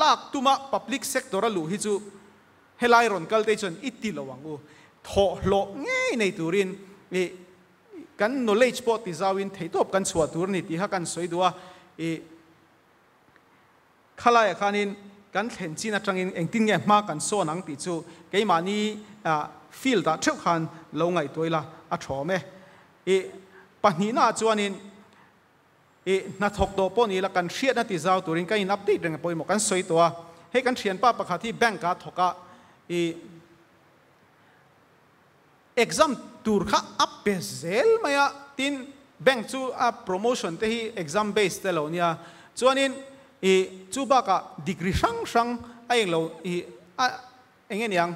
ลากตุมา public sector ลุฮิจู่เฮลัยรอนกัลเตจวนอิติลวังอูทอโลง่ายในตัวรินกัน knowledge พอติจาวินเทตบกันสวดตัวนี่ที่ฮักกันสวยดัวข้าลายขานินกันเห็นจีน่าจังอินเองติงเงมากันโซนังติจูเกี่ยมานี่ฟิลด์เชื่อขันลงไงตัวละชอมปัจจุบันจวนนินนัทกโตปนี่ละกันเชียนัติเจ้าตัวรินกันอัปเดตเรื่องปอยหมกันสวยตัวให้กันเชียนป้าประคาที่แบงก์การทกะexam ตัวข้าอัพเปเซลมา呀ตินแบงก์จูpromotionที่ exam based แต่ละเนี่ยจวนนินจูบากะดีกรีช่างไอ้เราเงี้ยยัง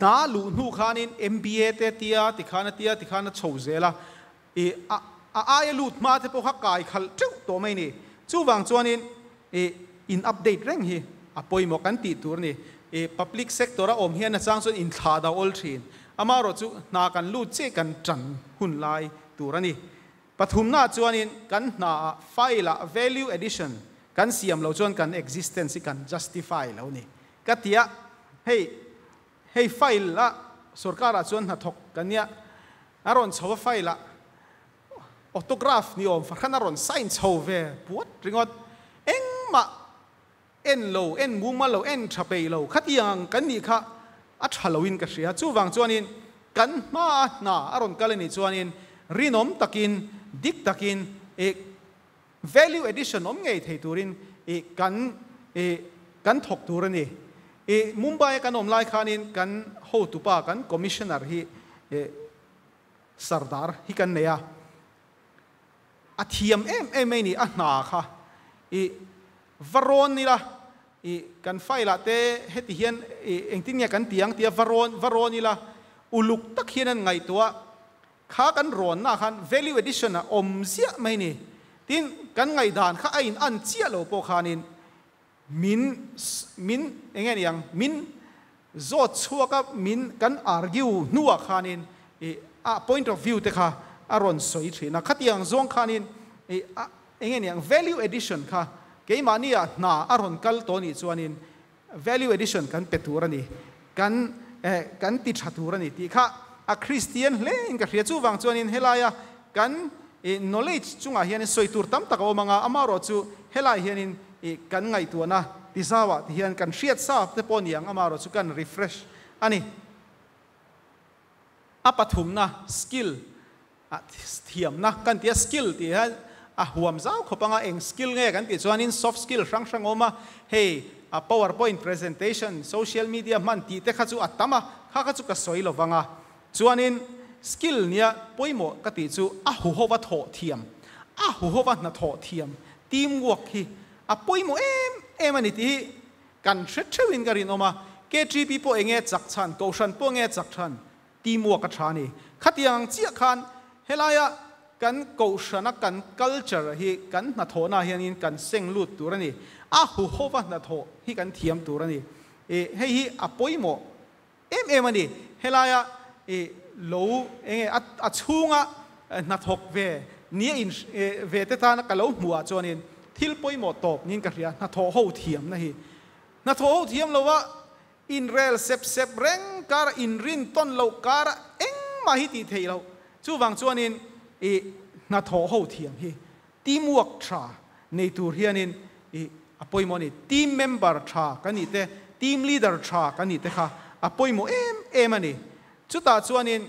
น่าลูนูขานิน MBA เตียติขานะโชว์เซล่ะไอ้ลูดมาเทพฮักกายขัลจุดตัวไม่นี่จูวังจวนนินอินอัปเดตเร่งฮีปอยหมกันติดตัวนี่ public sector อมเฮียนจังส่วนอินทาดาออลทีนอามาโรจูนากันลูดเจกันจันหุ่นลายตัวนี่ปฐุมนาจวนนินกันนาไฟละ value addition กันเสียมเราจวนกัน existence กัน justify แล้วนี่กัตยะให้ไฟละสุรการจวนหัดทกกันเนี่ยอารอนชาวไฟละออโตกราฟนิยมฝักขันอารอนไซน์ชาวเวปวดริงอดเอ็งมาเอ็นโลเอ็นมุมาโลเอ็นชาเปยโลขัดยังกันนี่ค่ะอัชฮาโลวินกันเสียจู่วังจวนนินกันมาหน้าอารอนกันเลยนี่จวนนินรินอมตะกินดิกตะกินvalue addition อมไงเทตุรินกันถกตุรนี่มุมไบกันอมไลขานินกันโฮตุปากัน commissioner ฮีสารดาร์ฮีกันเนียอาเทียมไม่นี่อันนาค่ะวารอนนี่ละกันไฟละเตเฮติเฮียนเองที่เนี่ยกันเตียงเตียวารอนนี่ละอุลุกตักเฮียนไงตัวข้ากันร้อนนะคัน value addition นะอมเสียไม่นี่ทินกันไงด่านข้าไอ้อันเสียโลโปขานินมินยังไงยังมินโจทย์ชัวกับมินกัน argue นัวขานินpoint of view เตค่ะอารมณ์สวยชีนะขัดยังจงขานินยังไงยัง value addition ค่ะเกี่ยมานี่น่าอารมณ์กัลตัวนี้จวนนิน value addition กันเป็ดตัวนี่กันติดชัดตัวนี่ที่ค่ะคริสเตียนเล่นกับเรียจูวังจวนนินเฮลายกันknowledge จุงอาเฮียนสวยตัวตั้มตะกอมังอามาโรจูเฮลายเฮียนินกันไงตัวนะดิสาวะที่เฮียนกันเชียดซาบเตปอนยังอามาโรจูกัน refresh อันนี้ปฐุมนะสกิลเทียมนะกันที่สกิลที่หัวมเจ้าเขาปังเองสกิลไงกันที่จวนนิน soft skill ช่างออกมาเฮ้ PowerPoint presentation social media มันที่เตะข้าจูอัตตามะข้าจูก็สวยหลวังจวนนินสกิลเนี่ยป่วยหมดกติจูหูหัวโถเทียมหูหัวน่ะโถเทียมทีมวอร์กฮีป่วยหมดมันนี่ที่กันเชื่อวินกันรินออกมาKGP พวกเองจักชันโกชันพวกเองจักชันทีมวอร์กชานี่ขัดยังเจียขันเฮลายกันโกชันกัน culture ฮีกันน่ะโถน่ะเฮียนินกันเซ็งลุดตัวนี่หูหัวน่ะโถฮีกันเทียมตัวนี่ให้ฮีป่วยหมดมันนี่เฮลายโลเองช่วงนัทกเวนี่อินเวทตานักเล่าหัวจวนินทิลปอยหมดตบนินกันเรียนัทกหูเทียมนะฮี na tho thiam lo wa in rel sep reng kar in rin ton lo kar eng ma hi ti thei lo chu wang chuan in na tho ho thiam hi teamwork tha nei tur hianin apoimo ni team member tha kani te team leader tha kani te kha apoimo em ani chuta chuanin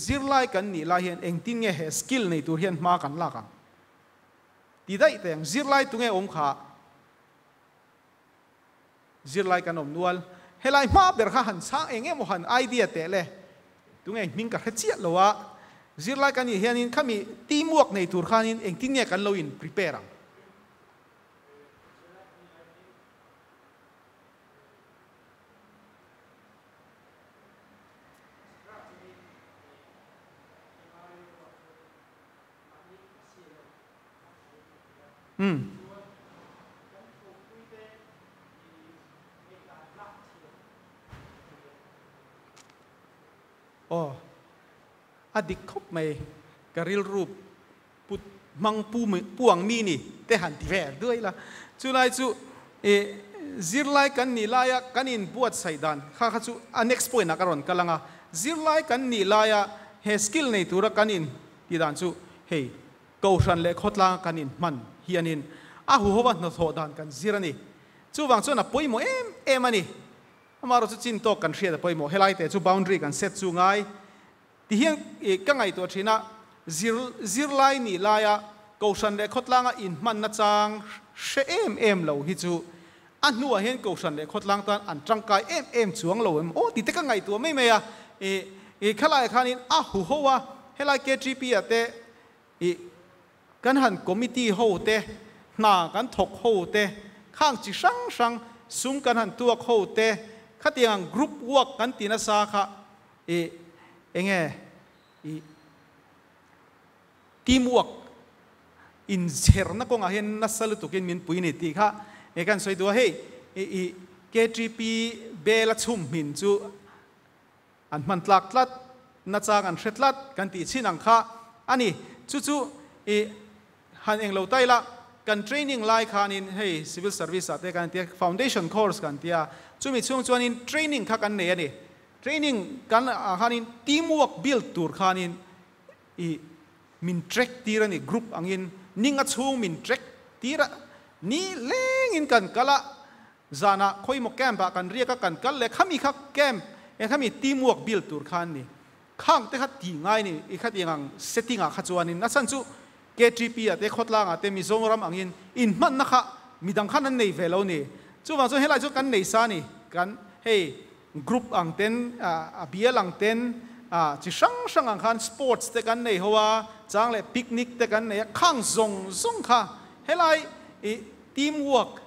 zirlai kan ni la hian engtin nge he skill nei tur hian ma kan la ka ti dai teng zirlai tu nge om kha zirlai kan om nual helai ma ber kha han sa enge mo han idea te le tu nge ming ka khachia lowa zirlai kan ni hianin khami teamwork nei tur khanin engtin nge kan lo in prepare adik khop mai karil rup put mang puang mi ni te han ti ver doi la chu lai chu zirlai kan ni laya kan in buat saidan kha chu next point akaron kalanga zirlai kan ni laya he skill nei tura kan in ti dan chu hey kaushan le khotla kan in man hianin a hu howa no tho dan kan zirani chu wang chu na poimo em ani amaro chu chin to kan hria da poimo helai te chu boundary kan set chu ngai ti hian ka ngai to thina zirlai ni laya kaushan le khotlanga in man na chang she em lo hi chu an nuwa hian kaushan le khotlang tan an tangkai em chuang lo o ti te ka ngai to mai mai a khalai khanin a hu howa helai KGP ate kan han committee ho te na kan thok ho te khang chi sang sum kan han tuak ho te khatiang group work kan tina sa kha enge teamwork in cher na ko nga hen na sal tu ken min puini ti kha kan soi do hey KGP bela chum min chu an man tlak tlat na chang an hretlat kan ti chinang kha ani chu han eng lo tai la kan training lai khanin hey civil service ate kan ti foundation course kan tia chumi chung chuanin training kha kan nei ani training kan hanin teamwork build tur khanin min trek tirani group angin ninga chung min trek tira ni leng in kan kala zana khoi mo camp kan ria ka kan kal le khami kha camp khami teamwork build tur khan ni khang te kha ti ngai ni kha tiang setting a kha chuanin na san chu KGP ate khotlang ate Mizoram angin in man na kha midang khan an nei velo ni chu wang chu helai chu kan nei sa ni kan hey group ang ten bial ang ten chi sang ang khan sports te kan nei hoa chang le picnic te kan nei khang zong kha helai teamwork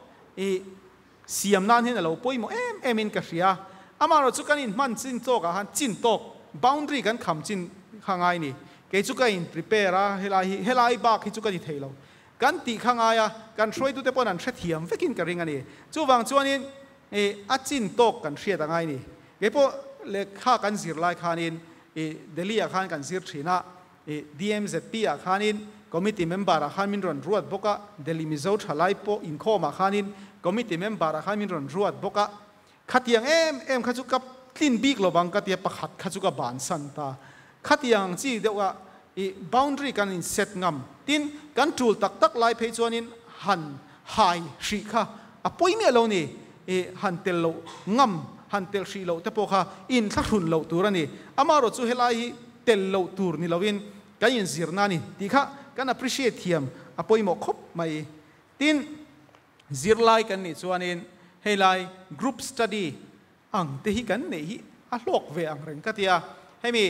siam nan hin lo poimo em in ka ria amaro chu kan in man chin tok a han chin tok boundary kan kham chin khangai ni ke chu ka in prepare helai ba khi chu ka di theilo kan ti khangaya kan throi tu te pon an thre thiam vekin ka ring ani chu wang chuanin a chin tok kan hria da ngai ni ke po le kha kan zir lai khanin Delhi a khan kan zir thina DMZP a khanin committee member a khan min ron ruat boka Delhi mizo thalai po in khoma khanin committee member a khan min ron ruat boka khatiang em kha chu kap clean big lo bang ka tia pakhat kha chu ka ban san ta khatiang chi dewa boundary kan in set ngam tin kan tul tak lai phei chuanin han hai hri kha apoi me lo ni han tel lo ngam han tel hri lo te po kha in thla hrun lo turani amaro chu helai hi tel lo tur ni lovin kan in zirna ni ti kha kan appreciate thiam apoi mo khop mai tin zirlai kan ni chuanin helai group study ang te hi kan nei hi a hlok ve ang reng ka tia hemi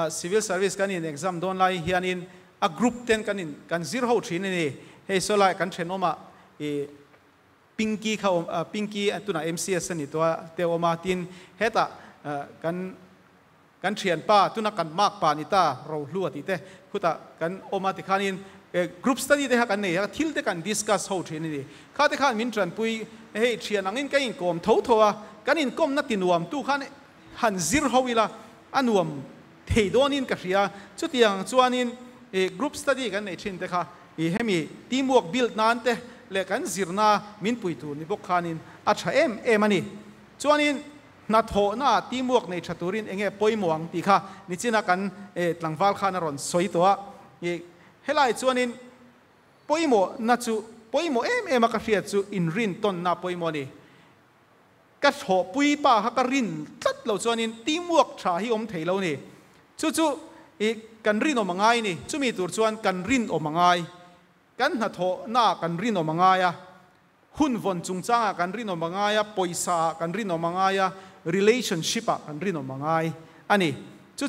civil service kan in exam don lai hianin a group ten kan zir ho thin ni he so lai kan thenoma pinky kha pinky atuna MCS ni to te oma tin heta kan thian pa tuna kan mark pa ni ta ro hlu ati te khuta kan oma ti khanin group study te ha kan nei thil te kan discuss ho thin ni kha te khan min tran pui he thian angin ka in kom thoa kan in kom na tinuam tu khan han zir hoila anuam theidonin ka hria chutiang chuanin group study kan nei thin te kha hemi teamwork build nan te le kan zirna min pui tu ni bok khanin a tha em ani chuanin na tho na teamwork nei thaturin enge poimuang ti kha ni china kan tlangwal kha na ron soi to a helai chuanin poimo na chu poimo em ka hria chu in rin ton na poimo ni ka tho pui pa ha ka rin tlat lo chuanin teamwork tha hi om thei lo ni chu kan rin o mangai ni chumi tur chuan kan rin o mangai kan na tho na kan rin o mangai a hun von chung changa kan rin o mangai a poisa kan rin o mangai a relationship a kan rin o mangai ani chu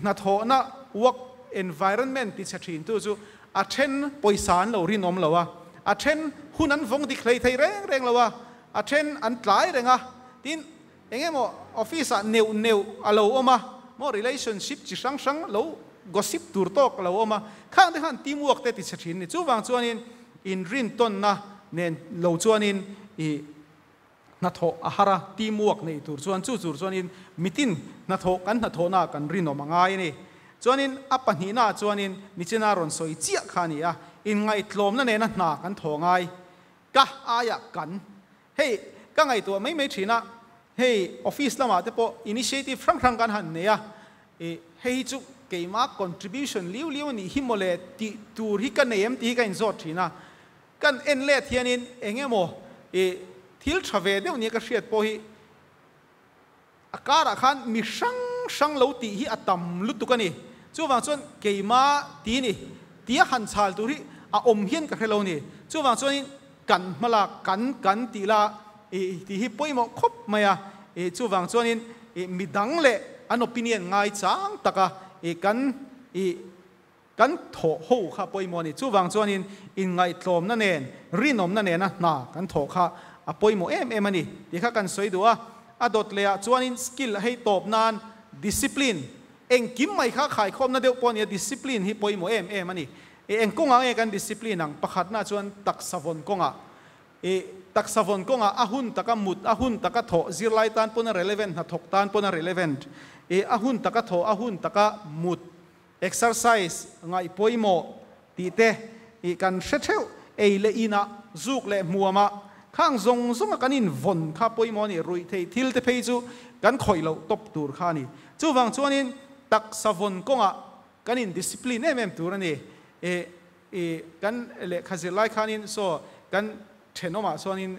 na tho na work environment ti chathin tu chu a then poisan lo rin om lo a then hun an vong di khlei thei reng lo a then an tlai renga tin engemo office a neu alo oma mo relationship chi sang lo gossip tur tok lo oma khang de han teamwork te ti chathin ni chu wang chuanin in rin ton na nen lo chuanin I na tho ahara teamwork nei tur chuan chuanin mitin na tho na kan rin o mangai ni chuanin apani na chuanin nichina ron soi chia khani a in ngai tlom na ne na kan tho ngai ka aya kan hey ka ngai to mai thina hey office lama te po initiative frang kan han ne a hey chu keima contribution liu ni himole ti tur hi kan nem ti kan zot thina kan en le thianin engemo thil thave deuh ni ka hriat po hi akara khan mi sang lo ti hi atam lutukani chuwang chuan keima ti ni tia han chal tur hi a om hian ka hrelo ni chuwang chuan kan mala kan ti la ti hi poimo khop maya chuwang chuan midang le an opinion ngai chang taka kan tho ho kha poimo ni chuwang chuan in ngai tlom na nen rinom na nen na kan tho kha a poimo em ani ti kha kan soi duwa adot le chuanin skill hei top nan discipline eng kim mai kha khai khom na deuh pon ya discipline hi poimo em ani eng konga kan discipline ang pakhat na chuan taksavon konga ahun taka mut ahun taka tho zirlai tan puna relevant na thok tan puna relevant ahun taka tho ahun taka mut exercise ngai poimo ti te kan hreteu le ina zuk le muama khang zong kanin von kha poimo ni rui thei thil te phei chu kan khoilo top tur kha ni chuwang chuanin tak savon konga kanin discipline em tur ani kan le khazilai khanin so kan thenoma sonin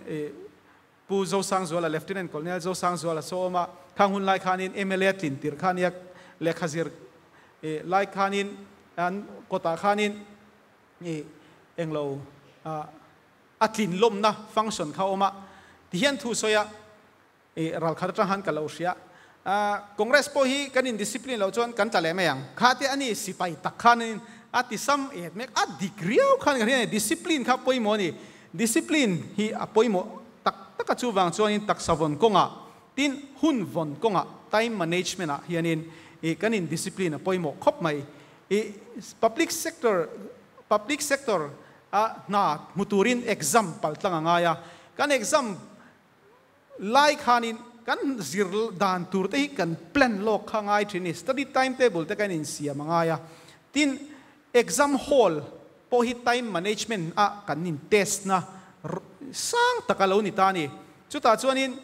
pu zo sang zola lieutenant colonel zo sang zola so ma khang hun lai khanin mla tlin tir khaniak le khazir lai khanin an kota khanin englo atlin lom na function kha oma tihian thu soya ral khatra han kalo sia congress po hi kanin discipline lo chon kan tale mayang khate ani sipai takhanin ati sam et mek a digriau khan ga discipline kha poimo ni discipline hi a poimo tak chuwang chuanin tak savon konga tin hun von konga time management a hianin kanin discipline a poimo khop mai public sector na muturin example tlanga ngaya kan exam lai khanin kan zir dan tur te kan plan lok khangai thini study timetable te kan in sia mangaya tin exam hall po hi time management a kan in test na sang takalo ni tani chuta chuanin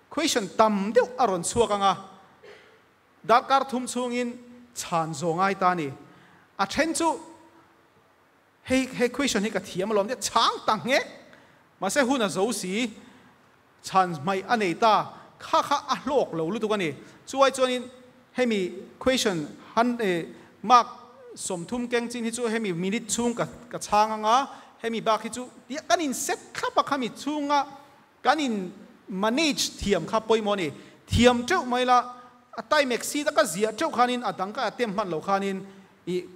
question tam deuh aron chuakanga darkar thum chungin chan zongai tani a then chu hey question hi ka thiam lom de chang tang nge ma se huna zo si chan mai anei ta kha a lok lo lu tu ka ni chuai chuanin hemi question han mark som thum keng chin hi chu hemi minute chung ka changanga hemi ba khi chu ti kanin set kha pa khami chunga kanin manage thiam kha poimo ni thiam cheu mai la atai maxi ta ka zia cheu khanin adang ka atem man lo khanin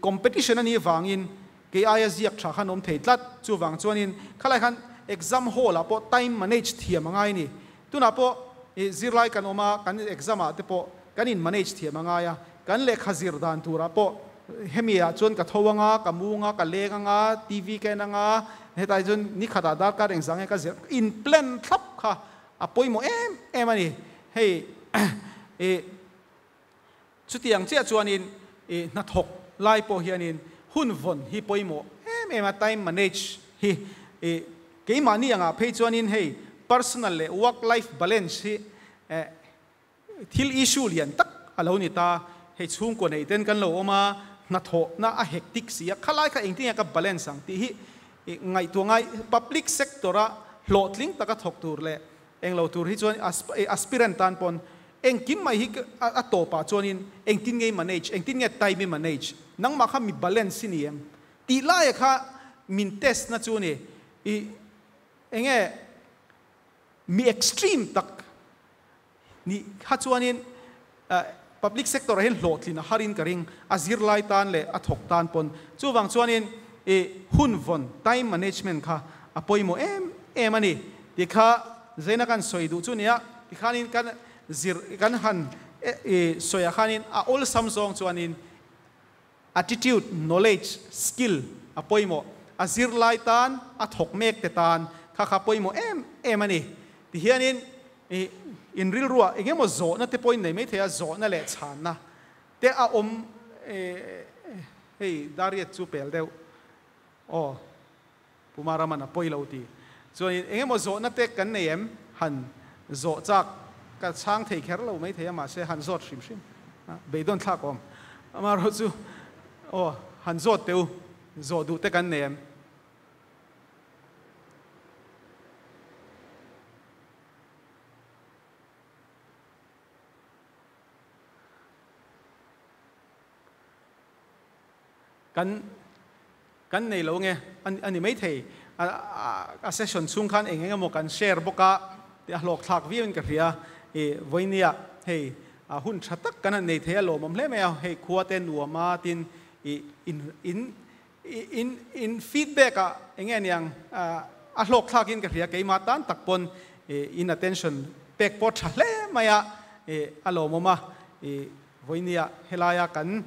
competition ani wangin ke aya ziak tha khanom theitlat chuwang chuanin khalai khan exam hall a po time manage thiam angai ni tuna po zirlai kanoma kan exam a te po kanin manage thiam angaya kan le khazir dan tura po hemia chon ka thowanga ka munga ka lenga tv kenanga hetai chon ni khata dar ka reng zange ka zir in plan thap kha apoimo em ani hey chutiang che chuanin na thok lai po hianin hun von hi poimo em time manage hi cái mà ni anga phê chuan in hey personal le work life balance hi thil issue lian tak alo ni ta hey chung ko nei ten kan lo oma na tho na a hectic sia khalai kha engting ka balance ang ti hi ngai tu ngai public sector a hlotling taka thok tur le eng lo tur hi chuan aspirant tan pon eng kim mai hi a to pa chuan in eng tin ngai manage eng tin ngai time manage nang ma kha mi balance ni em ti lai kha min test na chu ni enge mi extreme tak ni ha chuan in public sector hen hlotlin harin karing azir lai tan le athok tan pon chuwang chuan in hun von time management kha apoi mo em ani ti kha zaina kan soidu chu nia ti khanin kan zir kan han soya khanin a all samsung chuan in attitude knowledge skill apoi mo azir lai tan athok mek te tan kha kha poi mo em ani ti hianin in real ruwa engemo zo na te point nei me thea zo na le chan na te a hey dariet chu pel deu pumara mana poilo ti so engemo zo na te kan nei em han zo chak ka chang thei kher lo mai thea ma se han zot shim shim be don thak om amaro chu han zot teu zo du te kan nei em kan nei lo nge ani mai thei a session chung khan enge mo kan share boka te hlok thak viin ka ria voinia hei a hun thatak kan nei thei lo mom hle me hei khuaten nuama tin in feedback a enge niang a hlok thak in ka ria ke ma tan takpon in attention pek pot thle maya alo moma voinia helaya kan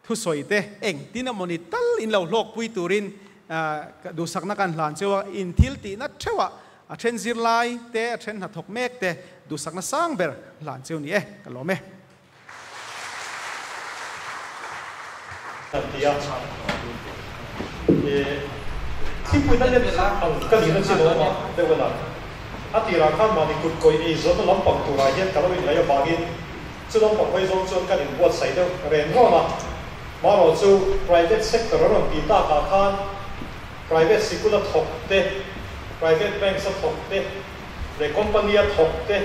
thu soi te eng tin amoni tal in lo lok pui turin du sakna kan hlan chewa in thil ti na thewa a then zir lai te a then ha thok mek te du sakna sang ber hlan cheu ni kalome tia khi pui na le ka ni na che lo ma te wala atira khan ma ni kut koi e zo na lam pang tu ra hian kaloi lai ba gin chu lam pang hoi zo chon kan in bot sai de ren no ma maro chu private sector ron pi ta ka khan private school thok te private bank sa thok te le company a thok te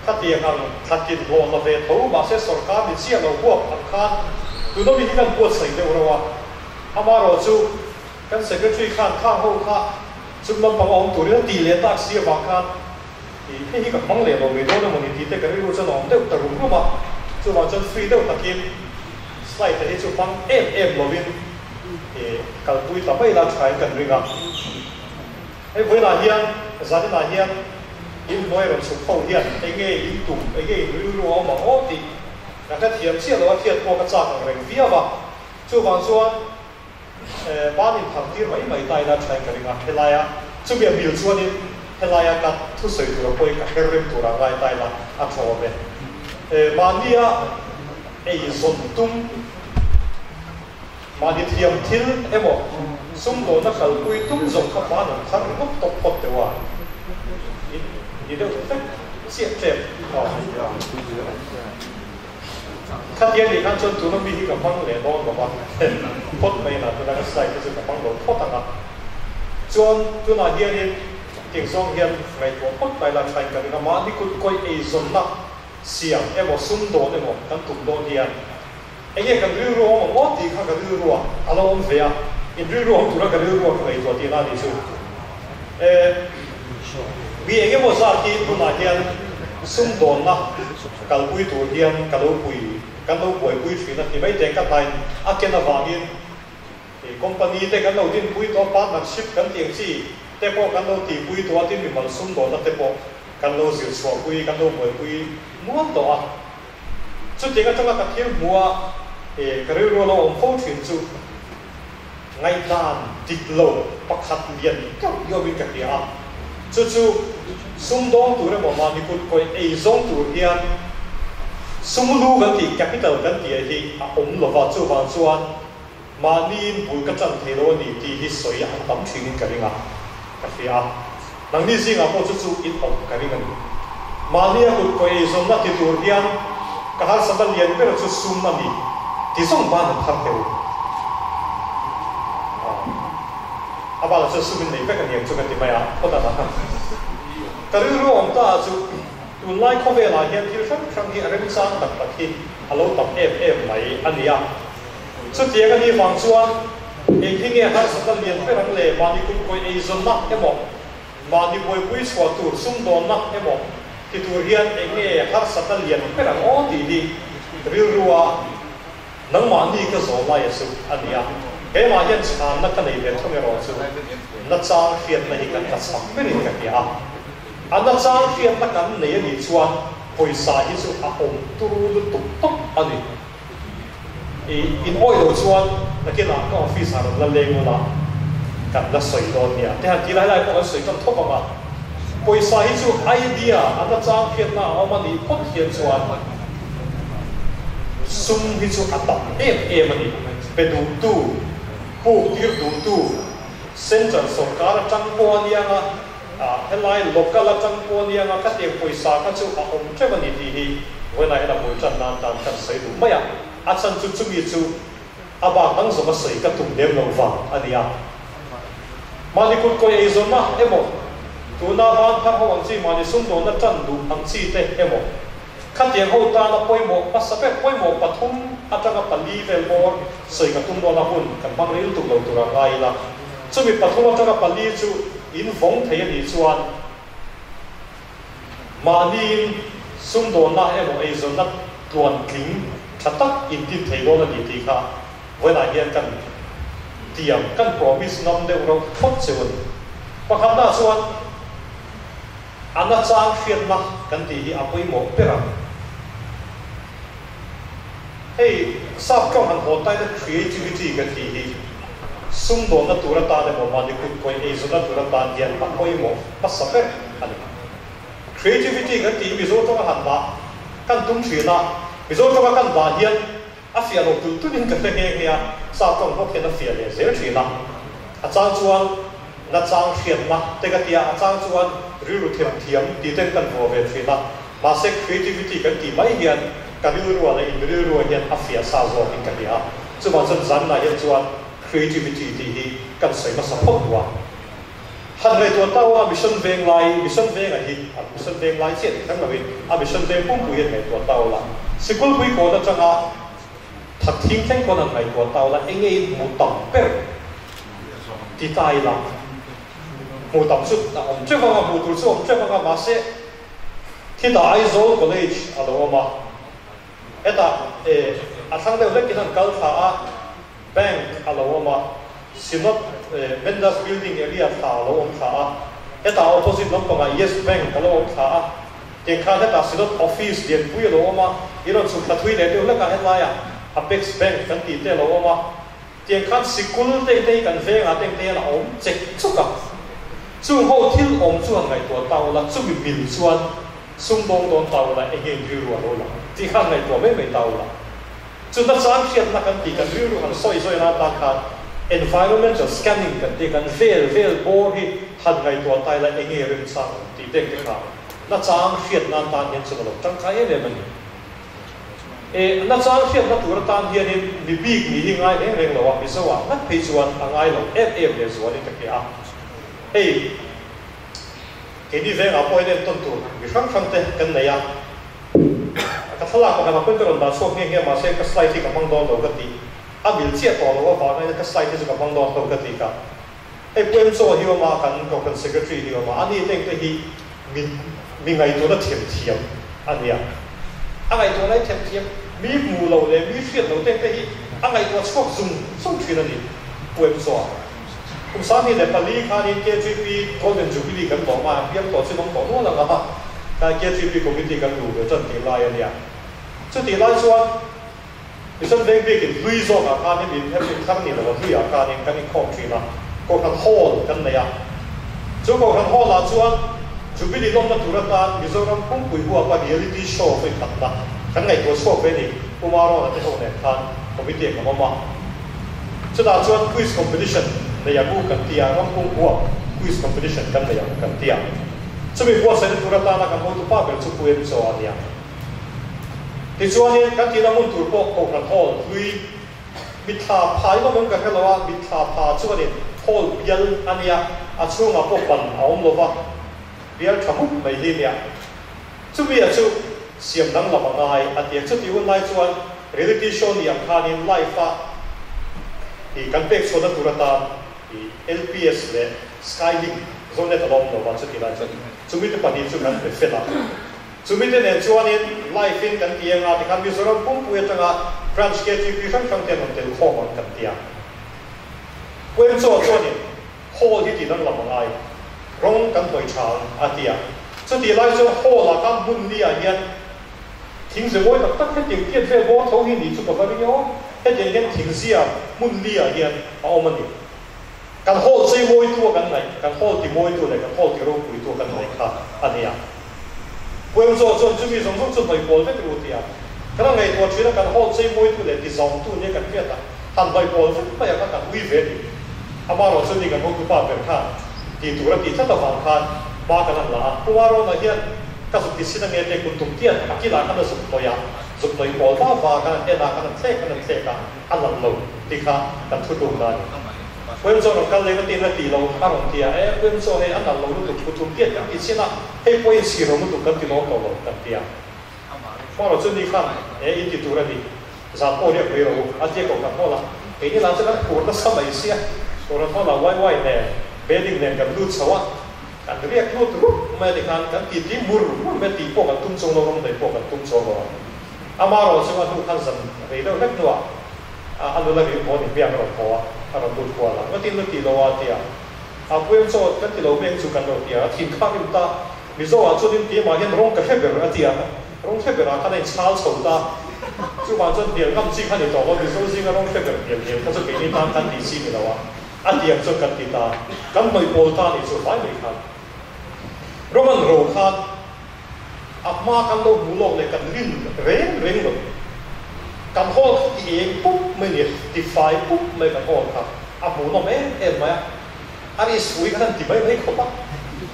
khatia kan khatin ho na ve tho ba se sarkar ni sia lo ko khan tu no mi kan po sai de ora amaro chu kan secretary khan kha ho kha chum lam pang ong tu ri ti le ta sia ba khan hi ka mang le lo me do na mo ni ti te ka ri ru cha no de ta ru ma chu ma chan free de ta kim slide te chu pang em lovin kalpui ta bai la try kan ringa voi la hian zani na hian in noi ron su phau hian enge in tu enge ru ru ma o ti ka ka thiam chia lo thiat ko ka cha kan reng via ba chu wang chuan ba nin thang tir mai tai la try kan ringa helaya chu bia bil chuan in helaya ka thu soi tu ro poi ka herrem tu ra lai tai la a tho be mania zon tum mà đi thiam thil emo sum do na kal pui tum zong kha pa na khar mot top pot te wa ni do te siat te khat ye ni kan chon tu no bi hi ka pang le don ba pot mai na tu na ka sai ka ka pang do pot ta chon tu na hian ni ting song hian mai ko pot bai la thain ka na ma ni kut koi e zon na siam emo sum do emo kan tum do hian enge kan ru ro mo ti kha ka ru ro alo om ve a in ru ro tu ra ka ru ro ka ei to ti na ni chu bi enge mo za ti tu na hian sum do na kal pui tu hian kalo pui kan lo pui thri na ti mai te ka tai a ken na wangin company te kan lo din pui to partnership kan tiang chi te po kan lo ti pui to tin mi mal sum do na te po kan lo zil so pui kan lo pui muam to a chu te ka changa ka thil mua ka ri ro lo om phau thin chu ngai dan dik lo pakhat lian ka yo bi ka tia chu sum dong tu re mo ma ni put koi ei zong tu hian sum lu kan ti capital kan ti hi a om lo wa chu chuan manin bul ka chan thelo ni ti hi soi an tam thingin karinga kafia nang ni zinga po chu it om karinga ni mania kut ko e zon na ti tur dian ka har sabal lian per chu sum na ni ti song ban na thar teu abala chu sumin nei pe kan yang chu ka ti maya ko da na kari ru om ta chu tu lai kho ve la hian thil thang hi arem sang tak tak hi alo tam em mai ania chu tiang ani wang chuan e thinge har sabal lian per ang le mani kut ko e zon na emo mani boy pui chwa tur sum don na emo ti tur hian enge har sabal lian per ang o ti di ri ruwa nang mani ka zo lai su ania ke ma hian chan na ka nei ve thome ro chu na chang fiat na hi kan ka sam perin ka ya ana chang fiat na kan nei ani chuan poisa hi chu a om turu lu tuk tok ani in oil chuan na ke na ka office har la lengu la kan la soi don nia te han ti lai lai ko soi kan thop ma poisa hi chu idea ana chang fiat na o mani pot hian chuan sum hi chu atam em ani pedu tu pu tir du tu central sarkar changpo ania helai local changpo ania ka te poisa ka chu a om trevani ti hi when I had a chan nan tan kan sei du maya a chan chu chu mi chu aba tang so ka sei ka tum dem lo wa ania mani kut ko e zo na emo tu na ban thar ho ang chi mani sum do na chan du ang chi te emo khát tiếng hậu ta là quay một bắt sắp quay một bắt thung ăn trong cái bản lý về mò sợi cái tung đó là hun cái băng lý tụt đầu tụt ra ngay là cho mình bắt thung trong cái bản lý chú in phong thấy đi chuan mà đi xung đột na em một ấy rồi nó tuần kính chặt tắt in tin thấy đó là gì thì cả với lại hiện cần tiệm cần promise năm đều rồi thoát rồi và khán giả chuan anh đã trang phiền mà cần thì áp quay một bữa hey sắp trong hàng hồ tay creativity cái thì xung đột nó tụt ra ta để một đi cút coi ấy rồi nó tụt ra ta hiện bắt quay một bắt sắp hết creativity cái thì ví dụ trong hàng bạc căn tung chuyện na ví dụ trong căn bạc hiện áp phiền một tụt tụt những cái này kia sắp trong học hiện nó phiền này dễ chuyện na trang chuan nó trang phiền mà thế cái thì trang chuan riu thiam ti ten kan vo ve thina ma se creativity kan ti mai hian ka riu ro la in riu ro hian afia sa zo in ka dia chu ma chan zan na hian chuan creativity ti hi kan sei ma support wa han le to tawa mission veng lai mission veng a hi mission veng lai chen kan ma wi a mission veng pum pu hian mai to taw la sikul pui ko na changa thak thing theng ko na mai to taw la engei mu tam per ti tai la một tầm chút là ông chưa vào một tuổi ông chưa vào mà sẽ khi ta ai rồi college ở đâu mà cái ta thằng đều lấy cái thằng cao thà bank ở đâu mà xin nó vendors building area thà đâu ông thà cái ta opposite nó có yes bank ở đâu ông thà tiền khai cái ta xin nó office điện quỹ ở đâu mà 이런 좀 같이 내려 올라가 해놔야 apex bank kan ti te lo mà tiền khai school te kan ve nga te là ông check chút cả chung hậu thiên ông chuan ngày tuổi tàu là chung bị bình chuan xung đông đón tàu là anh em riu rồi là chỉ khăn ngày tuổi mấy tàu là chúng ta sáng hiện là cần tí cần riu hàng soi na ta khăn environmental scanning cần tí cần veil bore hi hàng ngày tuổi tai là anh em riu sang tí tên cái khăn nó sáng hiện nan ta hiện sự là chẳng cái gì mình nó sáng hiện nó tuổi tan hiện thì bị nghỉ ngay đấy rèn là vì sao nó thấy chuan ngay là em để chuan đi cái à hey cái đi về ngõ point đến tuần tu vì phăng thế cái này à cái thằng nào mà cái con đã số nghe mà sẽ cái slide thì cái mong đón đâu cái gì à biểu chia to rồi vào cái slide thì cái mong đón đâu cái gì cả hey point số hiểu mà cái secretary hiểu mà anh ấy tên cái gì mình ngày tôi đã thiểm anh ấy anh ngày tôi này thiểm mi mù lâu đấy mi phiền lâu tên cái gì anh ngày tôi chọc dùng chuyện này point số cũng sáng nay để bali khai đi KGP Golden Jubileeกันต่อมาเพียงต่อซึ่งต้องนู่นแล้วครับแต่ KGP Committee กันอยู่เดี๋ยวจนตีไล่เนี่ยจนตีไล่ส่วนดิฉันเรียกกันลุยโซกับการที่มีแค่เป็นครั้งนี้แล้วก็ลุยอาการนี้กันนี่ครอบทีนะก็กันฮอลกันเนี่ยจุก็กันฮอลละส่วน Jubilee ล้มมาตุระตานมิโซรัมพุ่งปุยบัวว่า reality show ไปตัดนะกันไงตัวโชว์ไปนี่อุมาโร่นั่นที่เขาเนี่ยท่าน Committee กับมาจ chu da chuan quiz competition le ya bu kan tia ram pung buak quiz competition kan le ya kan tia chumi buat sai tu rata na kan tu pa ber chu puem so ania ti chuan ni kan ti na mun tur po ko kan hol lui mitha phai ma mong ka helawa mitha pha chu ni hol bial ania a chunga po pan aom lova bial thamu mai hi nia chumi a chu siam dang lama ngai atia chu ti un lai chuan reality show ni am khanin live fa i kan pek so na turata i LPS le Skylink zone ta lom no ba chu ti lai chumi te pani chu kan pe fela chumi te ne chuan in live in kan tia nga ti kan bi soram pum pu eta nga branch ke ti pi fan fan te non te kho mon kan tia wen so chuan in hall hi ti dang lama ngai rong kan toi chang atia chu ti lai chu hall la kan mun ni a hian thing ze moi tak tak ke ti tiat ve bo tho hi ni chu ka va ri yo he de hian thing zia mun ni a hian a omani kan hall sei moi tu kan nai kan hall ti moi tu le kan hall ti ro pui tu kan nai kha ania wen so chu mi zong zong chu bai bol ve tu tia kan ngai to china kan hall sei moi tu le ti zong tu ne kan pia ta han bai bol ve pa ya kan ui ve ni ama ro chu ni kan ho tu pa ber kha ti tu ra ti cha ta van khan ba kan la puaro na hian ka su ti sin nge te kun tum tian akila kan su to ya su to i bol ba va kan te na kan te ka an lam lo ti kha kan thu tu na ni wen so no kan le ti na ti lo a rong tia wen so he an lo lu tu tum tian ka ti sin na he poi si ro mu tu kan ti lo lo kan tia ma ro chu ni kha in ti tu ra ni za po ria pe ro a ti ko ka po la e ni la cha kan kur na sa mai sia so ro la wai ne bedding ne kan lu chawa kan riak lu tu me di kan ti mur me ti po kan tum chong lo rom dai po kan tum chong lo amaro se ma tu kan san re do lek no a lu la ri po ni piang ro po a ro tu ko la ma ti lo wa tia a puem so kan ti lo me chu kan ro tia tin kha rim ta mi zo a chu din ti ma hian rong ka he ber a tia rong he ber a kan ai chal chou ta chu ba chu dial ngam chi khan ni to lo mi zo jing a rong he ber dial ka chu ke ni tan kan ti si ni lo wa a tiam chu kan ti ta kan noi pol ta ni chu fai mai khan Roman ro khan apma kan lo mulok le kan ring lo kan hol ti e pup me ni ti fai pup me kan hol kha amu no me ma ari sui kan ti bai ko pa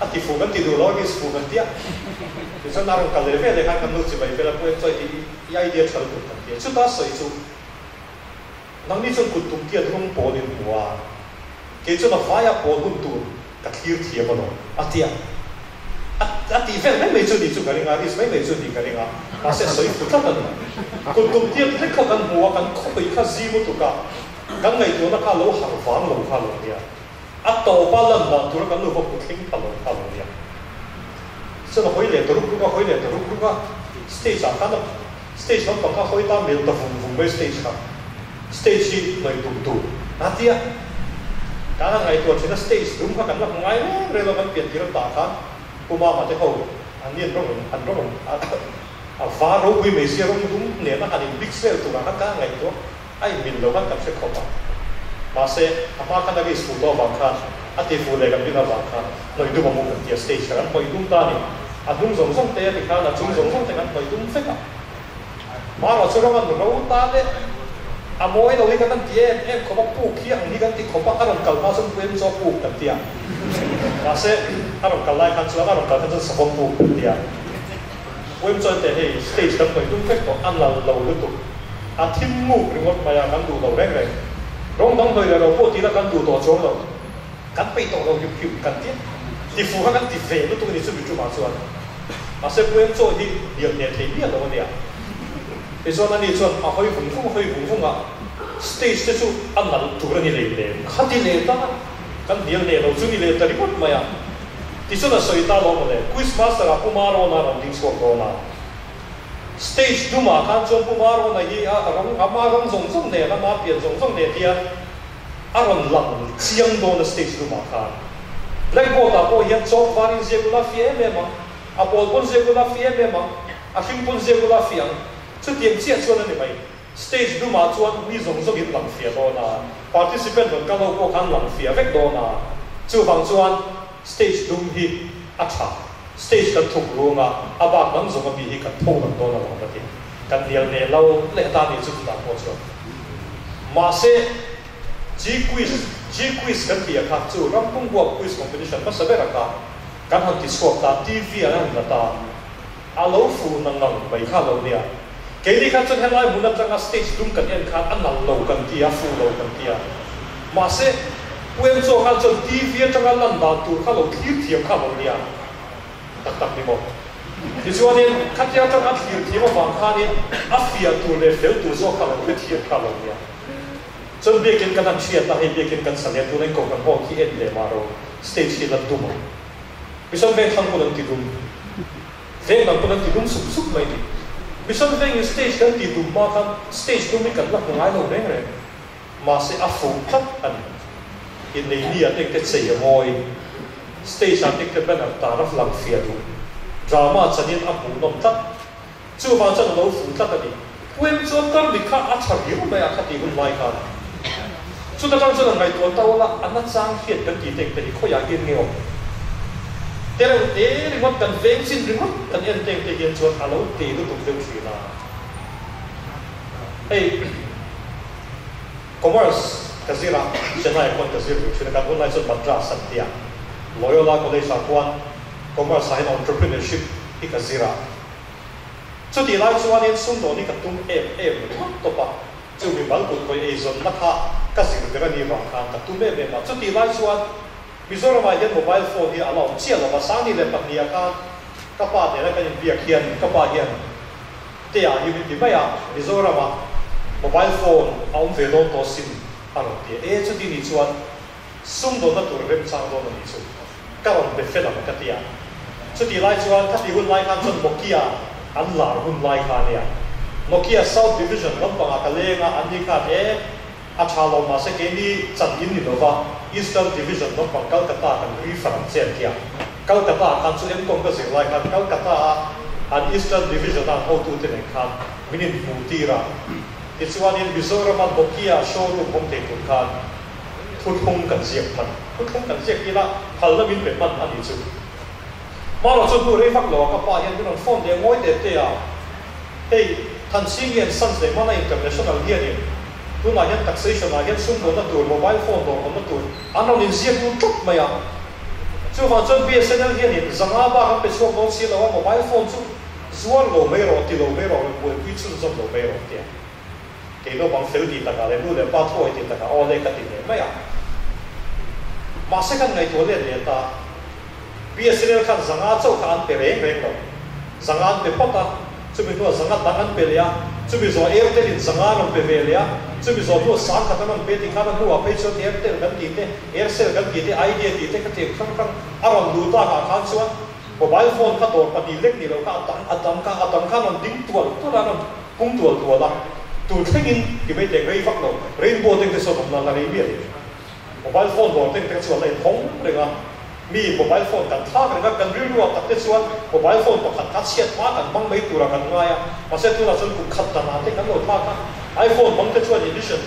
ati fu kan ti do lo ni fu kan tia ti so na ro kan le ve le kan no chi bai pe la pu choi ti ya idea chal tu kan ti chu ta soi chu nang ni chung kut tum ti thong po ni wa ke chu na fa ya po hun tu ka thir thia ma no atia ati vel mai chu ni chu ka ringa ris mai chu ni ka ringa ma se soi fu ta tan ko tum ti te kha kan mo kan kho bai kha zi mu tu ka kan ngai tu na kha lo har wang lo kha lo dia a to pa lan na tu kan lo ko thing kha lo dia so na hoi le to ru ka stage a ka stage no ka hoi ta mel ta vum mai stage ka stage hi noi tu atia kana ngai tu china stage dum ka kan la ngai re lo kan pian ti ra ta kha kuma ma te ho an rong a va ro wi me sia rong dum ne na kan big sale tu ka ka ngai to ai min lo kan se kho pa ma se apa kan agi sku to ba kha ati fu le kan bi na ba kha noi du ma mu kan ti stage kan poi dum ta ni a dum zong zong te ti kha na chung zong zong te kan poi dum se ka ma ro se ro ro ta le a moi lo ni kan ti ko ba pu khi ang ni kan ti ko pa kan kal ma sum pen so pu kan ti a ma se aron kalai kan chu aron kal kan sa bom pu dia wem chon te hei stage kan poi dum fek to an la lo lu tu a thim mu ringot ma ya kan du lo reng reng rong dong hoi lo po ti la kan du to chong lo kan pe to lo yu kyu kan ti fu ha kan ti ve lu tu ni chu chu ma chuan ma se wem cho di dia ne thei bia lo dia e so na ni chon a hoi fung a stage te chu an la tu ra ni le khati le ta kan dia ne lo chu ni le ta ri pot ma ya ti so na soi ta lo mo le quiz master a pumaro na ran ding so ko na stage duma kan chon pumaro na hi a rong ama rong zong zong ne na ma pian zong zong ne tia a ron lam chiang do na stage duma kan blackboard a po hian chok varin zegula fie me ma a pol pon zegula fie me ma a him pon zegula fiang chu tiang chia chuan ani mai stage duma chuan mi zong zong in lam fia do na participant kan ka lo ko kan lam fia vek do na chu bang chuan stage dum hi acha stage kan thuk runga aba kan zo bi hi kan tho kan to na lo ti kan nial ne lo le ta ni chu ta ko chu ma se G quiz kan tia kha chu rampung buak quiz competition ma sabe raka kan han ti swap ta TV an la ta alo fu nang nang bai kha lo nia ke ni kha chon helai mun tanga stage dum kan en kha an nal lo kan tia fu lo kan tia ma se wen so kha chon TV tanga lan da tu kha lo thir thiam kha lo nia tak tak ni mo ti chuanin kha tia tanga thir thiam ma kha ni a fia tu le fel tu zo kha lo thir kha lo nia chon bekin kan an chia ta he bekin kan sane tu len ko kan ho ki en le maro stage ki la dum bison ve thang ko lan ti dum ve nan ko lan ti dum sup sup mai ni bison ve stage kan ti dum ma kan stage dum ni kan la ngai lo re re ma se a fu khat an in nei ni a tek te sei hoi stage a tek te ban a ta ra lang fia du drama chanin a pu nom tat chu ma chan lo fu tat ani wen cho tam bi kha a char yu ba ya khati hun mai ka chu ta tang chu ngai to ta wala an chang hiat kan ti tek te kho ya kin neo terang te rimot kan veng sin rimot kan en tek te gen chuan alo te du tuk deu thina ei commerce kazira senai kon kazira thina kan online chuan madras santia Loyola College Akwan commerce and entrepreneurship hi kazira chu ti lai chuan in sum do ni ka tum em to pa chu mi bal ku koi e zon lakha kazir bera ni wa khan ka tum em ma chu ti lai chuan Mizoram hian mobile phone hi alo chia lo masani le pahnia ka pa de la kan bia khian ka pa hian te a hi bi ba ya Mizoram mobile phone aum ve don to sim alo te e chu ti ni chuan sum do na tur rem sang do na ni chu ka ron be fela ka tia chu ti lai chuan ka ti hun lai khan chon Nokia an lar hun lai khan ya Nokia South Division lampanga ka lenga an ni kha e a thalo ma se ke ni chan in ni lo ba Eastern Division no pang Calcutta kan reference chen kia Calcutta kan chu em kong ka sing lai kan Calcutta an Eastern Division an ho tu te ne khan minin mutira ti chuan in Mizoram Nokia showroom hom te kun khan thut hong kan siak man thut hong kan siak ila phal na min pe man ani chu ma lo chu tu re fak lo ka pa hian bin phone de ngoi te te a hey than sing and sons de mana international here ni tu na hian taxation na hian sum do na tur mobile phone do na tur anon in ziak tu tuk maya chu fa chon BSNL hian ni zanga ba kan pe chok no si lo mobile phone chu zuan lo me ro ti lo me ro ko pi chu zo lo me ro ti ke no bang fel di ta ka le nu le pa thoi ti ta ka o le ka ti ne maya ma se kan ngai to le le ta BSNL kan zanga chau kan pe reng reng lo zanga pe pota chu mi no zanga dangan pe le ya chu mi zo Airtel in zanga ron pe ve le ya chu mi zo no sa kha taman pe ti kha na no pe chu Airtel kan ti te Aircel kan ti te Idea ti te ka te khang khang aron lu ta ka khan chuan mobile phone ka tor pa ti lek ni lo ka atam ka non ding tual tu la non kung tual la tu thengin ki me te rei fak lo rainbow teng te so na la rei mi mobile phone do teng te chuan le thong le ga mi mobile phone kan thak re kan ri ru tak te chuan mobile phone pa khat siat ma kan bang mai tura kan nga ya ma se tu la chun ku khat ta na te kan lo thak iPhone bang te chuan edition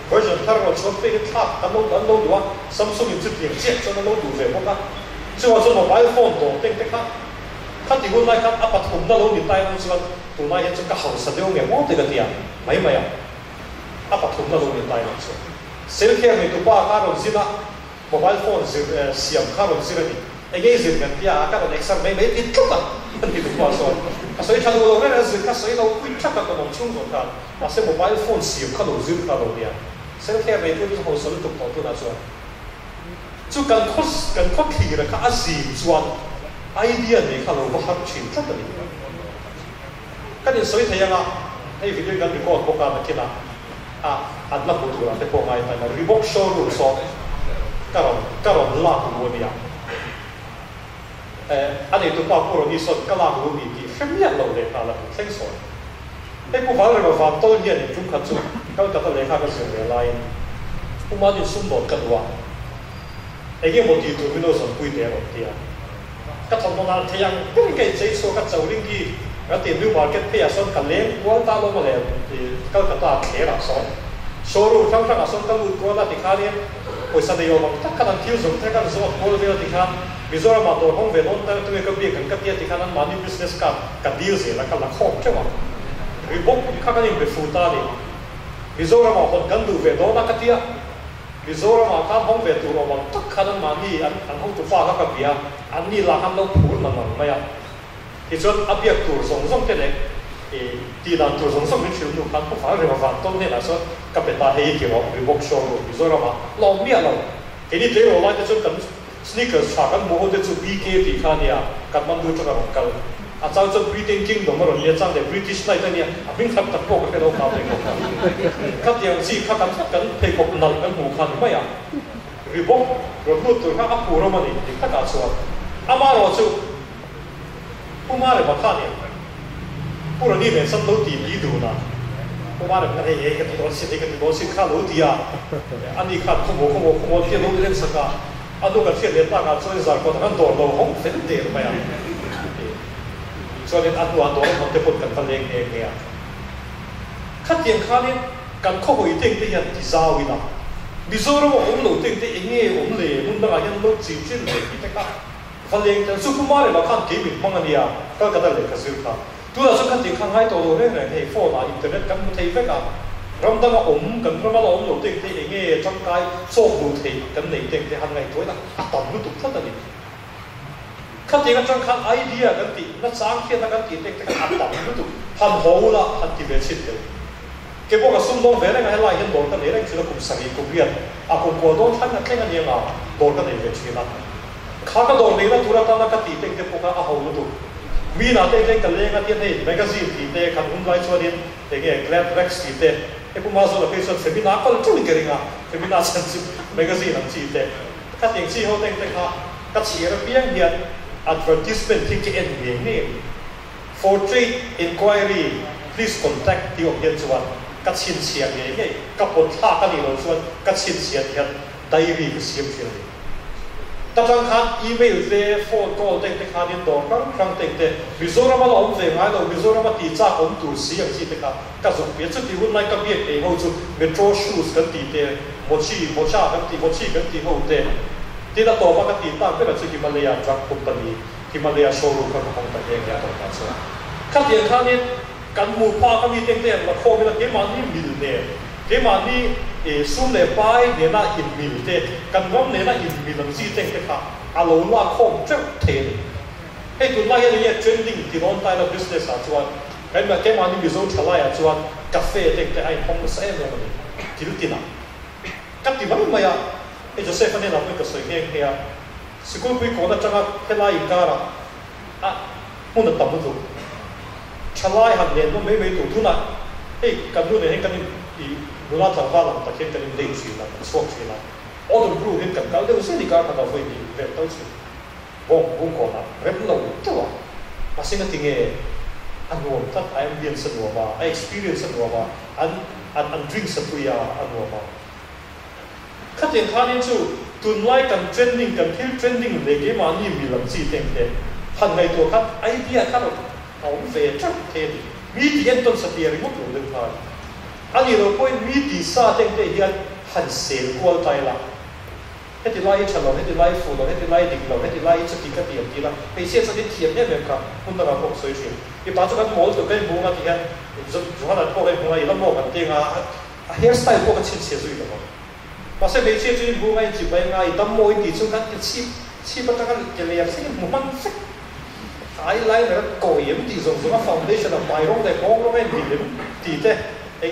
version thar ro chot pe thak kan lo duwa Samsung in chit che chon lo du ve mo ka chuan mobile phone do teng te kha ti gun lai khat apat kum na lo ni tai no chuan tu na ya chu ka hau sa deu nge mo te ka tia mai mai apat kum na lo ni tai no chuan cell care ni tu pa ka ro zina mobile phone siam kha ro zira ni ege zin kan tia ka ro exam mai mai ti tuka an ti tu pa so a soi thang lo re zin ka soi lo kuin thak ka no chung zo ka ma se mobile phone siam kha lo zir kha ro dia cell care ni tu ho so tu tu na chuan chu kan khot thi ra ka azim chuan idea ne kha lo ba har chin tla ta ni kan in soi thayanga ei video kan record ko ka na kina adla ko tu ra te ko mai ta na Reebok showroom so karon la ko ni ya ani tu pa ko ni so kala ko ni ki femia lo le ka la thanks so ei ko va le va to ni ni chung kha chu ka ta le kha ka se le lai ko ma ni sum do ka wa ege mo ti tu mino son pui te ro tia ka thon na thayang pe ke chei so ka chawling ki ka ti new market pe a son ka le ko ta lo mo le ka ta the ra so showroom thang thang a son ka lu ko la ti kha le ko sa de yo ma ta ka dan thiu zo ta ka zo ko le ti kha Mizoram ma to hong ve non ta tu ka bi kan ka ti kha nan mani business ka deal se la ka la khom che wa Reebok kha ka ni be fu ta ni Mizoram ma hon kan du ve do na ka tia Mizoram mà khăn hong về tụ rồi bằng tất cả những mani anh hong tụ pha các cái bia anh đi làm lâu phù mà mày à thì cho áp việc tụ sống thế này thì làm tụ sống mình chịu được khăn không phải là hoàn toàn thế là sao các bạn ta hay kiểu bị bóc sâu rồi Mizoram mà lòng miệng lòng cái này thế rồi lại cho cần sneakers phá cái mồ hôi để cho BK thì khăn nha các bạn đưa cho các bạn cần à cháu cho Britain Kingdom mà rồi nhớ rằng để British này thế này à mình khắp tập bộ cái đâu khám đấy các tiếng gì các cần thấy cục nặng cái mũ khăn mấy à Reebok rồi nuốt từ các áp phù rồi mà đi tất cả số ama rồi chú Puma này mà khăn này Pura đi về sân đấu tìm đi đủ na Puma này cái này cái đó xin khăn đấu đi à anh đi khăn không có tiền đấu lên sân cả anh đâu cần tiền đến ta cả cho nên giờ có thằng đồ đồ không phải tiền mà à cho nên anh hoàn toàn không thể phân cần phân lên nghe khát tiền khá nên cần không có ý tưởng thì hiện thì sao vậy nào bây giờ nó ông đầu tiên thì nghe ông lệ muốn đang anh nó chịu chuyện lệ thì tất cả phân lên thì Superman này mà khát kỹ mình mong anh à các cái đó là cái sự khác tôi là số khát tiền khá ngay tổ rồi này hay phone là internet cần thấy phải cả ram đang ông cần ram là ông đầu tiên thì nghe trong cái số vụ thì cần này tiền thì hàng ngày tối là tầm nó tụt thất rồi khát tiền trong khát idea cái gì nó sáng khi nó cái gì thì cái tầm nó tụt hàn hậu là hàn gì về chuyện đấy cái bộ cái sum đông về này ngay lại hiện đồ cái này là cũng sáng ý cũng biết à cũng có đồ thanh là cái này mà đồ cái này về chuyện là khá cái đồ này là tụi ta nó cái gì thì cái bộ cái hậu nó tụt mi nào cái cái này cái này magazine thì cái khăn online cho nên cái Glad Rex thì cái bộ mazol là cái số seminar có chút cái này seminar sensitive magazine làm gì thế cái tiếng gì họ cái cái chỉ là biếng hiện advertisement thì cái end này for trade inquiry please contact the audience one các xin xiên này các bộ thác cái này rồi xuân các xin xiên hiện diary cái xiên xiên tất cả các email về phone call tên cái hàng điện thoại các tên tên Mizoram là ông về ngay rồi Mizoram là tỷ giá ông tu sĩ anh chị tên các dụng biết chút thì hôm nay các biết để hậu chút metro shoes cái tỷ tên một cha cái tỷ hậu tên thì là tổ ba cái tỷ ta cái là sự Himalaya drug company Himalaya showroom các công ty này cái đó là các tiền khác nàyกันมูพากันมีเต็งเต็งมาโคมีละเกมันนี่มิลเนี่ยเกมันนี่ซุ่มเนี่ยไปเนี่ยน่าอินมิลเตกันร้องเนี่ยน่าอินมิลจีเต็งเต็งค่ะอาโลล่าโคมเจ้าเทนให้ตัวไล่เนี่ยเทรนดิ้งที่น้องไต้ละบิสเนสอ่ะจวนเป็นแบบเกมันนี่มีโซนชะไล่อ่ะจวนกาแฟเต็งแต่ไอ้ห้องมันเซ่เนี่ยมันที่รู้ที่น่ะกับที่มันไม่อ่ะไอ้โจเซฟเนี่ยเราไม่ก็สวยเงี้ยเนี่ยสกุลคุยก่อนนะจังอ่ะเฮล่าอินการ่ะอ่ะมันจะตั้มมันชะลายหันเนี่ยมันไม่ถูกทุนอ่ะเฮ้ยกันดูเนี่ยให้กันนี่ดูน่าทำว่าหลังตะเคียนกันเด้งสีละสวกสีละออดรู้เห็นกันกันเดี๋ยวเส้นดีการกันเอาไว้ดีเว็บต้นสีวงก่อนอ่ะเว็บเราจั่วมาสิ่งที่เงี้ยอันนู้นถ้าไอ้เรียนสนุกมาไอ้ experience สนุกมาอัน drink สนุกอ่ะอันนู้นมาข้าเจนข้านี่จู่ตุนไล่กัน training กันที่ training เลยกี่มันนี่มีหลังสีเต็มเต็มหันในตัวข้าไอเดียข้าเอาเวจักเทนมีที่เอ็นต้นสติริมุกหลงเดินผ่านอันนี้เราพูดมีที่ซาเต็งเทียนหันเสียงกวลใจละให้ที่ไล่ฉลองให้ที่ไล่ฟูเราให้ที่ไล่ดิ่งเราให้ที่ไล่สติกระเทียมทีละไปเสียสติเทียมเนี่ยเหมือนกันคุณตระหนักสวยชิมอีปัจจุบันหมอตัวเป็นบุ้งอ่ะที่เห็นจุดขนาดพวกไอ้บุ้งไอ้ละโมกันเตียงอ่ะเฮร์สไตล์พวกกันชิ้นเสียสุดเลยพอเสร็จไปเสียจุดบุ้งไอ้จีบไปไงตั้มโมยดีสุดกันชีพประกันเกลียดสิ่งมันสักeyeliner ก่อยมันดีส่งส่งมา foundation อ่ะไปร้องแต่มองร้องไม่ดีเลยตีเต้เอง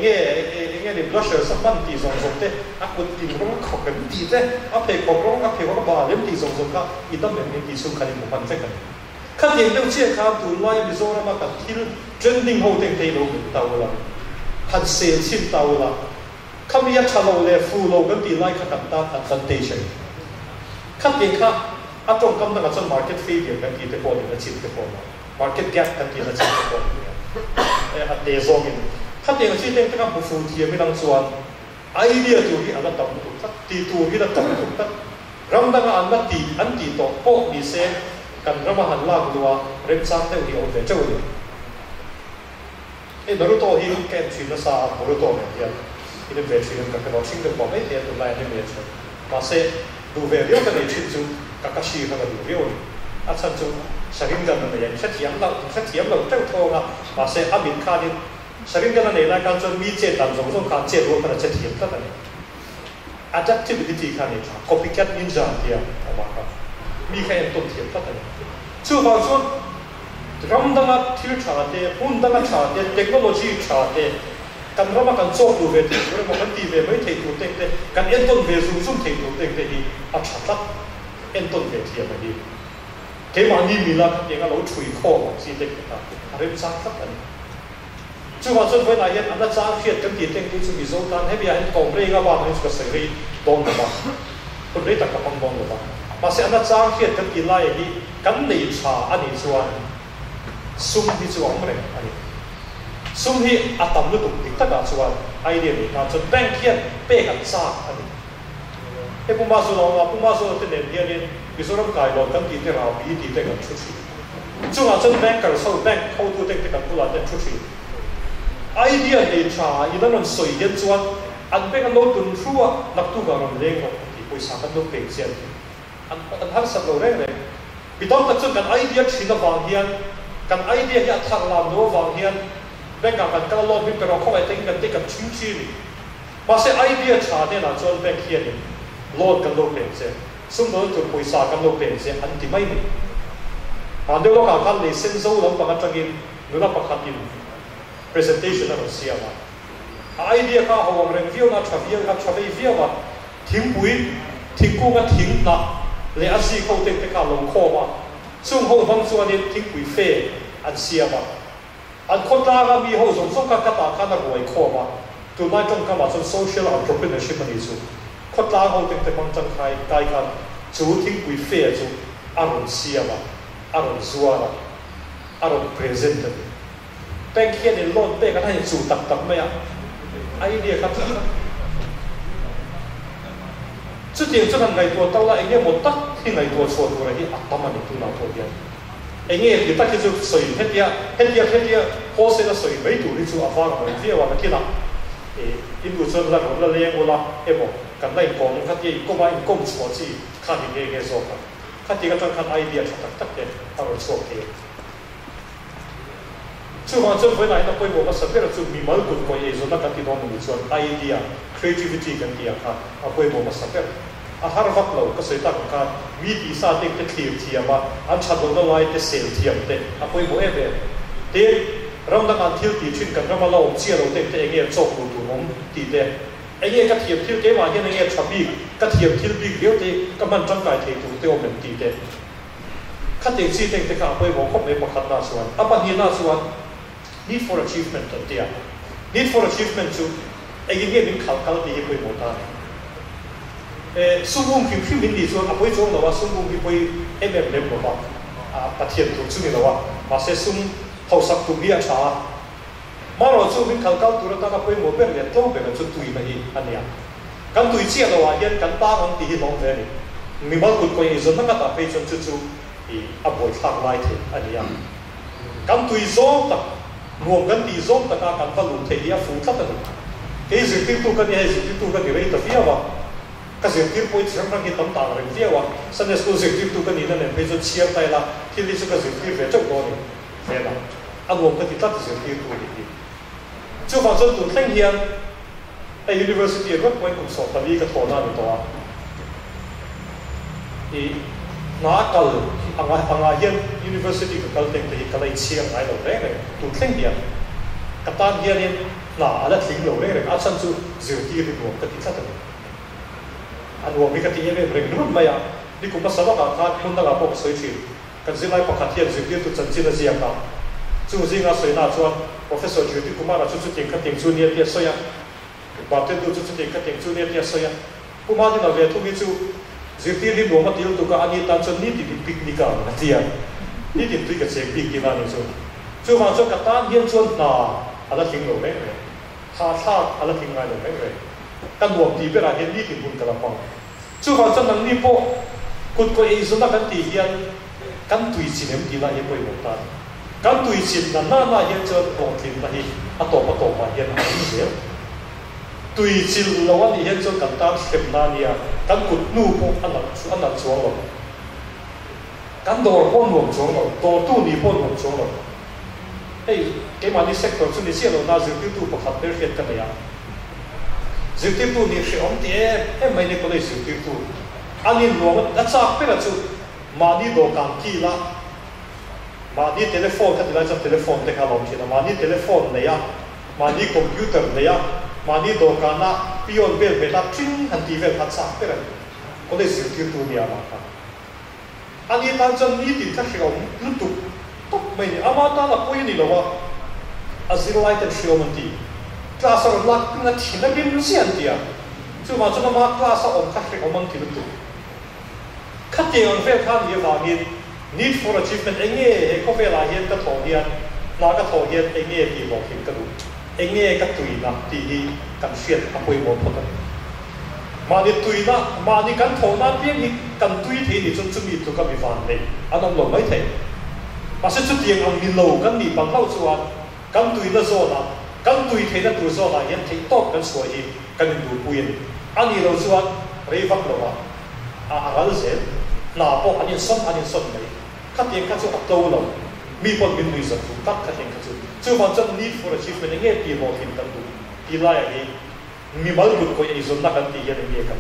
ดิ blusher สักมันดีส่งเต้อ่ะคนตีร้องขอบกันตีเต้อ่ะเพลงของร้องอ่ะเพลงของบ้าเล่มดีส่งก็อีตั้มแบบนี้ดีส่งกันมันเจ๊กันขั้นยังเรื่องเชี่ยข้ามตัวไล่มิโซรามากับที่ trending โฮเต็งเทโลเป็นเตาละหันเซลชินเตาละข้ามีชาโลเลฟูโลกันตีไล่ขัดตา advantage ขั้นยังข้าอาตรงคำนั้นก็จะ market failure กันที่เตปอนกันชิดเตปอน market gap กันที่ชิดเตปอนอันเดซอมินถ้าเด็กชิดเต็งที่กันผู้ฟูที่ไม่ต้องส่วนไอเดียตัวที่อันนั้นต่ำถูกตัดตีตัวที่นั้นต่ำถูกตัดรำดังอันนั้นตีต่อโป๊ะดีเซนกันรำหันลากตัวเริ่มสร้างเท่าที่เอาแต่เจ้าเลยนรุโตฮิลแกนชินซาบรุโตเนี่ยที่เป็นเวทีนั้นก็เป็นสิ่งที่บอกให้เห็นตัวลายในเวทีมาเสดูเวทีก็ในชิ้นจุกากาชีเขาก็ดูเรียวอาจารย์จุสริงกันนั่นเองเทียมเราเจ้าโทงอ่ะมาเสอาบินคาดิสริงกันนั่นเองนะการจนมีเจตันสงครามเจรวมกันจะเทียมกันนั่นเองไ adaptability khan ni copycat ninja dia ama ka mi khain ton thiam ta tan chu ba chuan ramdanga thil tha te hundanga tha te technology tha te kan rama kan chok lu ve te re mo kan ti ve mai thei tu te te kan en ton ve zum zum thei tu te te hi a tha tak en ton ve thiam hi ke ma ni mi la ke nga lo thui kho ma si te ta re sa tak ani chu ba chuan voi na hian an cha khiat kan ti te ti chu mi zo tan he bia en kong re nga ba ni chu sai ri don ba kun re tak ka pang bon ba ma se an cha khiat kan ti lai hi kan nei cha ani chuan sum hi chu ang re ani sum hi atam lu tuk tik taka chuan idea ni ka chu bank hian pe kan cha ani e puma so te nen hian in mizoram kai lo kan ti te ra bi ti te kan chu chi chu nga chu bank kar so bank ho tu te kan pula te chu chi idea ni cha idan on soi hian chuan an pe kan lo tun thua nak tu ga ram leng ro ti poisa kan lo pe chian an har sat lo re bitom ta chu kan idea thina wang hian kan idea hi athar lam no wang hian bank kan kala lo bi pero kho ai te kan chung chi ni ma se idea cha de na chon bank hian ni Lord kan lo pe se sum do tu poisa kan lo pe se an ti mai ni an de lo ka kan le sen zo lam pa ka tagin nuna pa khatin presentation na sia ma idea ka ho reng view na thavei view wa thing pui thing ku nga thing na le asi ko te ka lo kho ma sum ho bang chuan ni thing pui fe an sia ma an khota ga mi ho zong ka ta ka na roi kho ma tu mai tong ka ma social entrepreneurship ni chu khotla ho te mang chang khai kai kan chu thing pui fe chu aron sia ma aron zuara aron present bank hian in loan pe kan hai chu tak mai a idea ka chu tiang chu kan ngai to tawla enge mo tak hi ngai to chho tu ra hi atama ni tu na to hian enge ki tak chu soi hetia ho se na soi mai tu ri chu awa ma via wa na kina in bu chon la ro la leng ola emo kan nai ko ni khati ko ma in kom chho chi khan ni ge zo ka khati ka kan idea tak tak te aro chho ke chu ma chu voi nai na poi mo ma sa pera chu mi mal kun ko ye zo na ka ti no ni chuan idea creativity kan dia kha a poi mo ma sa pera a har vak lo ka sei tak ka mi ti sa te te clear thi ama an cha do no lai te sel thi am te a poi mo e te ram da kan thil ti chin kan ram lo chi lo te te nge chok lu tu mom ti te enge ka thiam thil ke ma hian nge thabi ka thiam thil bi gyo te ka man chang kai the tu te o men ti te kha te chi te ka poi mo khop me pa khat na suan a pa hi na suan need for achievement dia need for achievement chu enge nge bin khal khal ti poi mo ta sumung ki min di chuan a poi chong lawa sumung ki poi mm lem lo ba a pathian tu chu ni lawa ma se sum hau sak tu bia cha ma ro chu min khal khal tu ra ta ka poi mo ber le to be chu tui ma hi ania kan tui chi lawa hian kan ta ang ti hi long ve ni mi mal kut ko i zon na ta pe chon chu chu i a boi thak lai the ania kan tui zo ta nuam kan ti zo ta ka kan pa lu the ia fu tha ta ni ke zi ti tu kan ye zi ti tu kan ni rei ta fia wa ka zi ti poi chang ra ki tam ta ra fia wa san ne school zi ti tu kan ni na ne pe zo chiam tai la ti li chu ka zi ti ve chok do ni ve la a nuam ka ti ta zi ti tu ni chu fa zo tu thleng hian a university ro point kum so ta li ka thona ni to a i na kal anga hian university ka kal teng te ka lai chiang ai lo re tu thleng hian ka ta hian in na ala thling lo re a chan chu zir ti ri no ka ti tha ta an wo mi ka ti ye re nu ma ya ni ku pa sa ka ka mun da ga po soi chi kan zilai pa ka thian zir ti tu chan chi na zia ka chu zinga soi na chuan professor Jyoti Kumar chu chu ting ka ting chu ni ti soya ba te tu chu chu ting ka ting chu ni ti soya kuma ni na ve thu mi chu zir ti ri no ma til tu ka ani ta chon ni ti picnic ka na ti ya ni ti tu ka che picnic ki na ni chu ma chu ka ta hian chuan na ala thing lo re tha ala thing ngai lo re kan nuam ti be ra hian ni ti bun ka la pang chu ma chu nang ni po kut ko e zo na kan ti hian kan tui chinem ti la ye poi mo ta kan tui chin na hian chuan ong thin na hi a to pa hian a ni se tui chil lo ani hian chuan kan ta shem na nia kan kut nu po an chuang lo kan dor pon nuam chuang lo to tu ni pon nuam chuang lo ei ke mani sector chu ni sia lo na zir tu pa khat per fet ka ya zirtir tu ni shi om ti em mai ni ko le zirtir tu anin lo a chak pe la chu ma ni do kan ki la ma ni telephone ka la cha telephone te ka lo chi na ma ni telephone ne ya ma ni computer ne ya ma ni do kan na pion bel be la tring han ti vel khat chak pe la ko le zirtir tu ni ama ka ani tan chan ni ti tha shi om lu tu tok mai ni ama ta la ko ni lo wa azir lai ten shi om ti class or lak na thina bin sian tia chu ma chu ma class om kha shi om ti lu tu khati on vel khan ye wa ni need for achievement enge he ko vel a hian ka tho hian na ka tho hian enge ti bo hin ka du enge ka tui na ti hi kan siat a poi mo pho ta ma ni tui na ma ni kan tho na pian ni kan tui thi ni chun chu mi tu ka mi van le anom lo mai the ma se chu tiang ang min lo kan ni bang lau chuan kan tui na zo na kan tui the na tu zo na hian thei tok kan suai hi kan du puin ani lo chuan rei vak lo wa a ral se na po anin son mai khat tiang ka chu a to lo mi pon min lui sa tu tak khat tiang ka chu ma chan need for achievement nge pi mo hin kan du ti la ya hi mi mal gut ko ei zon na kan ti hian nge kan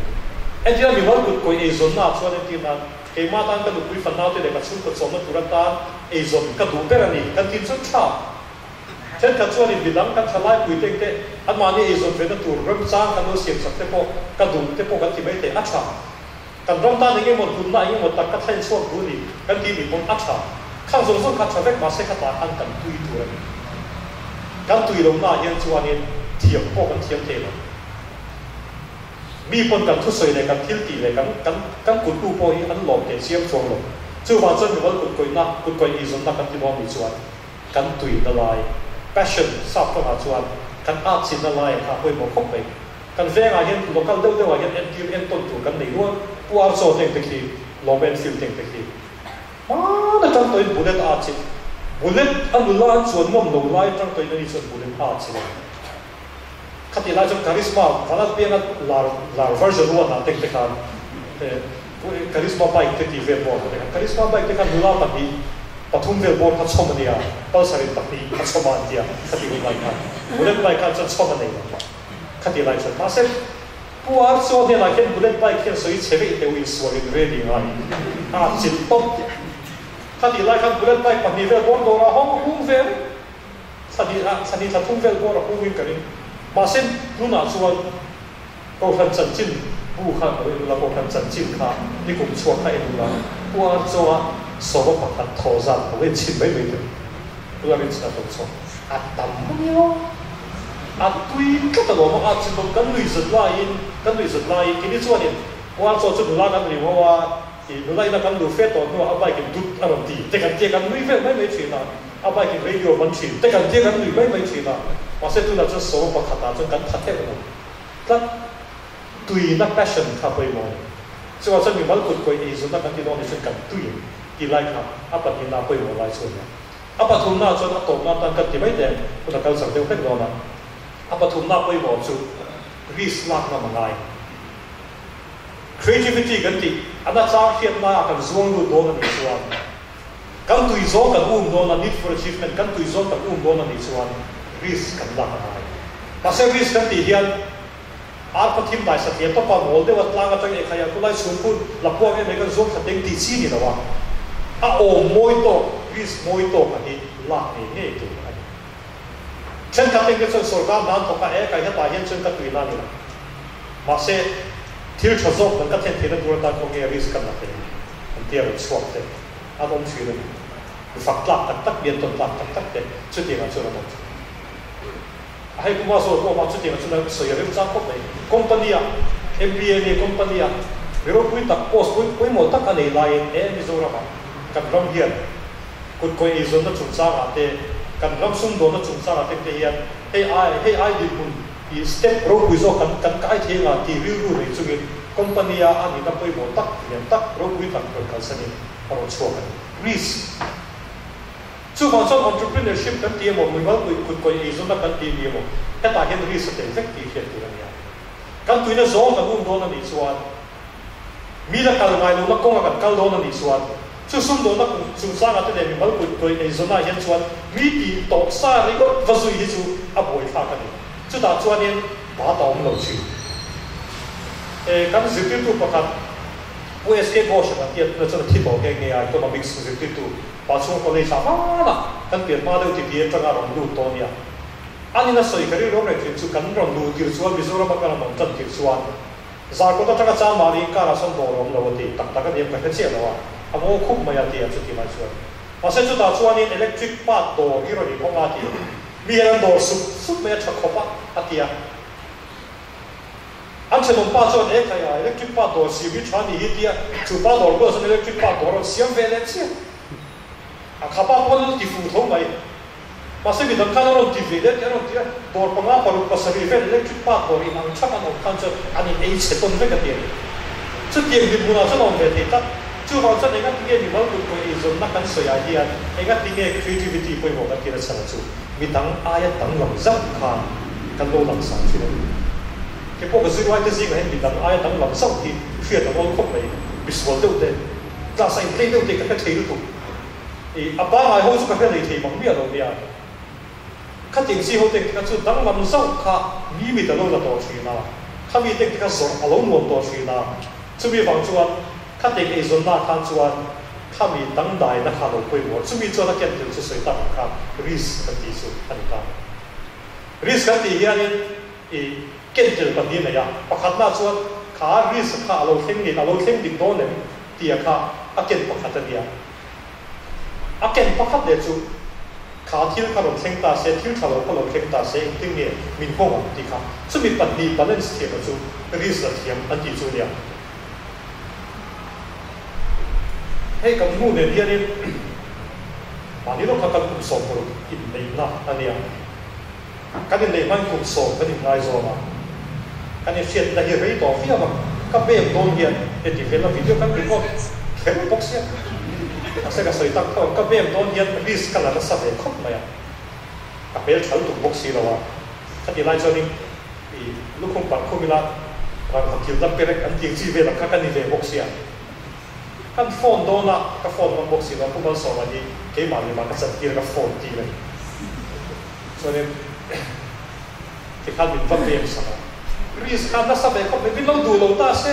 en dia mi mal gut ko ei zon na chuan ti na ke ma tan ka du pui fan na te le ka chu ko chom na turan ta ei zon ka du per ani kan tin chu tha chen ka chuan in bilang kan thalai pui te an ma ni ei zon ve na tur ram chang kan no siam sak te po ka du te po kan ti mai te a tha kan ram ta nge mo dun na nge mo tak ka thain chuan du ni kan ti ni pon a tha khang zong zong ka tha vek ma se ka ta kan kan tui tu ra kan tui lo na hian chuan in thiam po kan thiam te lo mi pon kan thu soi le kan thil ti le kan kut tu po hi an lom te siam chong lo chu ma chan wal kut koi i zon na kan ti mo mi chuan kan tui da lai passion sap ko na chuan kan art sin da lai ha hoi mo khop pe kan ve nga hian local deu deu hian NTU en ton tu kan nei lo puar so teng te khi lo ben fil teng te khi ma na tan toi bullet art chi bullet an la chuan mom lo lai tang toi na ni chuan bullet art chi khati la jong charisma phalat pe na la version 1 na tek te kan charisma bike te ti ve bo te kan charisma bike te kan la ta bi pathum ve bo kha chom ania pulsar ta bi kha chom an tia khati ni lai ka bullet bike ka chan chom nei khati lai chan ma se puar so de la ken bullet bike ken so i cheve te wi so ri ready ngai a chil top khati lai kan bullet bike pa ni ve bo do ra hong hung ve sadi ta thum ve bo ra hung win karin ma sen luna chuan ko khan chan chin bu khan la ko khan chan chin kha ni kum chuak kha en la puar chowa so ba pakhat tho za ko wen chin mai mai tu la rin sa to so a tam yo a tui ka ta lo ma a chin lo kan lui zat lai ki ni chuan in puar cho chu la kan ri wa ki nu lai na kan du fe to no a bai ki dut a ro ti te kan lui ve mai chi na a bai ki radio ban chi te kan lui mai chi na ma se tu la chu so pa khata chu kan thathe lo kan tui na passion kha poi mo chu wa chu mi mal kut koi e zu na kan ti no ni chu kan tui ti lai kha a pa ti na poi mo lai chu a pa thum na chu na to na tan kan ti mai de ku na kal sang de phek lo na a pa thum na poi mo chu ris lak na mangai creativity kan ti ana cha hiat na kan zuang lu do na ni chuan kan tui zo kan do na need for achievement kan tui zo kan do na ni chuan risk kan la na pa se risk kan ti hian ar pathim dai sa ti to pa mol de wat la ga tang e khaya ku lai sum pun la po ge me kan zo kha teng ti chi ni lawa a o moi to risk moi to ka ni la ni tu chen ka teng ke so sorkar nan to ka e ka ya ta hian chen ka tui la ni ma se thil tha zo kan ka then thina tur ta ko ge risk kan la te an ti ro swak te a dom chi le fak tlak tak bien ton tlak tak te chu ti na chu na hay kuma so ko ma chu ti na chu na so ya rim chang ko nei company a MBA ni company a ro pui tak post pui mo tak anei lai e mi zo ra ma kan ram hian kut ko e zon na chung sa ga te kan ram sum do na chung sa ga te hian hey ai di kun i step ro pui zo kan kai the nga ti ru nei chu ni company a ani na pui mo tak hian tak ro pui tak ko kan sa ni ro chu ka risk chu ma chon entrepreneurship kan ti mo muimal kut ko e zon na kan ti ni mo ta ta hen risk te effective hian tu ania kan tu na zo kan do na ni chuan mi la kal ngai lo na ko kan kal do na ni chuan chu sum do na chu sa ga te ne mi mal kut ko e zon na hian chuan mi ti to sa ri ko va zui hi chu a boi tha ka ni chu ta chuan in ba ta om lo chi kan zirtir tu pakhat OSK Bosch kan tiat na chana thito ke nge ai to ma mix zirtir tu pa chung college sama na kan pian ma deu ti ti tanga rom lu to nia ani na soi kari rom re chu kan rom lu tir chuan Mizoram ka na mon tan tir chuan za ko ta tanga cha ma ri ka ra son do rom lo ti tak tak ni ka che lo amo khup ma ya ti a chu ti mai chuan ma se chu ta chuan in electric part do iro ni ko ma ti mi an do sup me cha khopa atia anh sẽ nộp bao nhiêu đấy cái electric part đồ xí bị chán đi hết đi, chủ bao đồ có số electric part đồ rồi xiêm về đấy chứ, các bạn có lúc thì phụ thuộc vậy, mà sẽ bị đâm khăn rồi thì về đấy, cái rồi thì đồ bằng á, bằng có sử dụng electric part đồ thì anh chắc là nộp khăn cho anh ấy sẽ tốn rất là tiền, chứ tiền thì muốn nào cho nộp về thì tất, chứ vào cho anh ấy tiền thì vẫn được cái dùng nát cái sợi ai anh ấy tiền creativity phải một cái tiền là sao chứ, vì tăng ai tăng lòng rất khá, cái đồ làm sao chứ cái bộ cái gì vậy cái gì cái hình ảnh ai đang làm sao thì phía đó ông không này bị sụt đầu tiên ra sai tên đầu tiên cái thấy được thì ba ngày hôm sau cái này thì bằng biết rồi bây cái tiếng gì hôm tiên cái chuyện đang làm sao cả mi bị đó là tổ chức nào cái mi tiên cái số alo muốn tổ chức nào chúng mi bằng chuan cái tiếng cái zone nào tham chuan cái mi đang đại là khá là quy mô chúng mi cho nó kiện tiền cho xây dựng cái risk cái gì số anh ta risk cái gì vậy cái điều cần đi này à, bắt khát na chuan khá risk khá lâu thêm đi, lâu thêm định đó này, thì khá cái bắt khát đi à, cái bắt khát để chú khá thiếu khá lâu thêm ta sẽ thiếu khá lâu thêm ta sẽ tiếng này mình không làm thì khá, chú mình bắt đi balance thì là chú risk là thiam anh chỉ chú này, hay cái mũ này đi mà đi đâu khá cần cũng sống rồi, in này na anh em, cái này mình cũng sống cái này rồi mà anh em xem là hiện tại đó phía mà các bên đông hiện thì phải là video các bên có cái box xe, sẽ là sợi tóc thôi các bên đông hiện risk cái là nó sắp đến không mà các bên chọn được box xe rồi cái này lại cho nên thì lúc không bắt không là rằng kiểu đặc biệt anh tiếng gì về là các anh về box xe kan phone đó là cái phone mà box xe nó cũng bao giờ đi cái mà cái sản kia cái phone thì này cho nên thì các mình vẫn về sao risk kan na sabe ko bin lo dulo ta se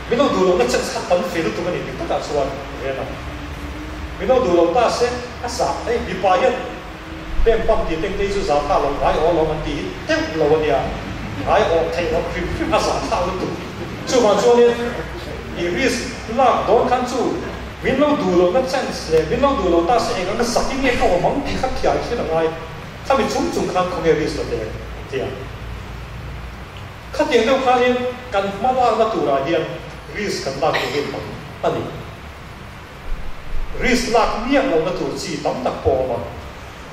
bin lo dulo na chat khat tan fe lu tu mani ti ta chuan ve na bin lo dulo ta se asa ei bi pa yan pem pam ti teng te chu za ta lo ai o lo man ti tem lo dia ai o thai lo phim asa ta lu tu chu ma chu ne i risk la don kan chu bin lo dulo na chance le bin lo dulo ta se ga na sakki nge ka o mang ti khat thia chi na ngai ta mi chung chung khan ko nge risk te tia khát tiếng đâu khá lên cần mà là tụ ra hiện risk cần là cái hiện anh ấy risk là miệng là tụ chỉ tắm đặc bộ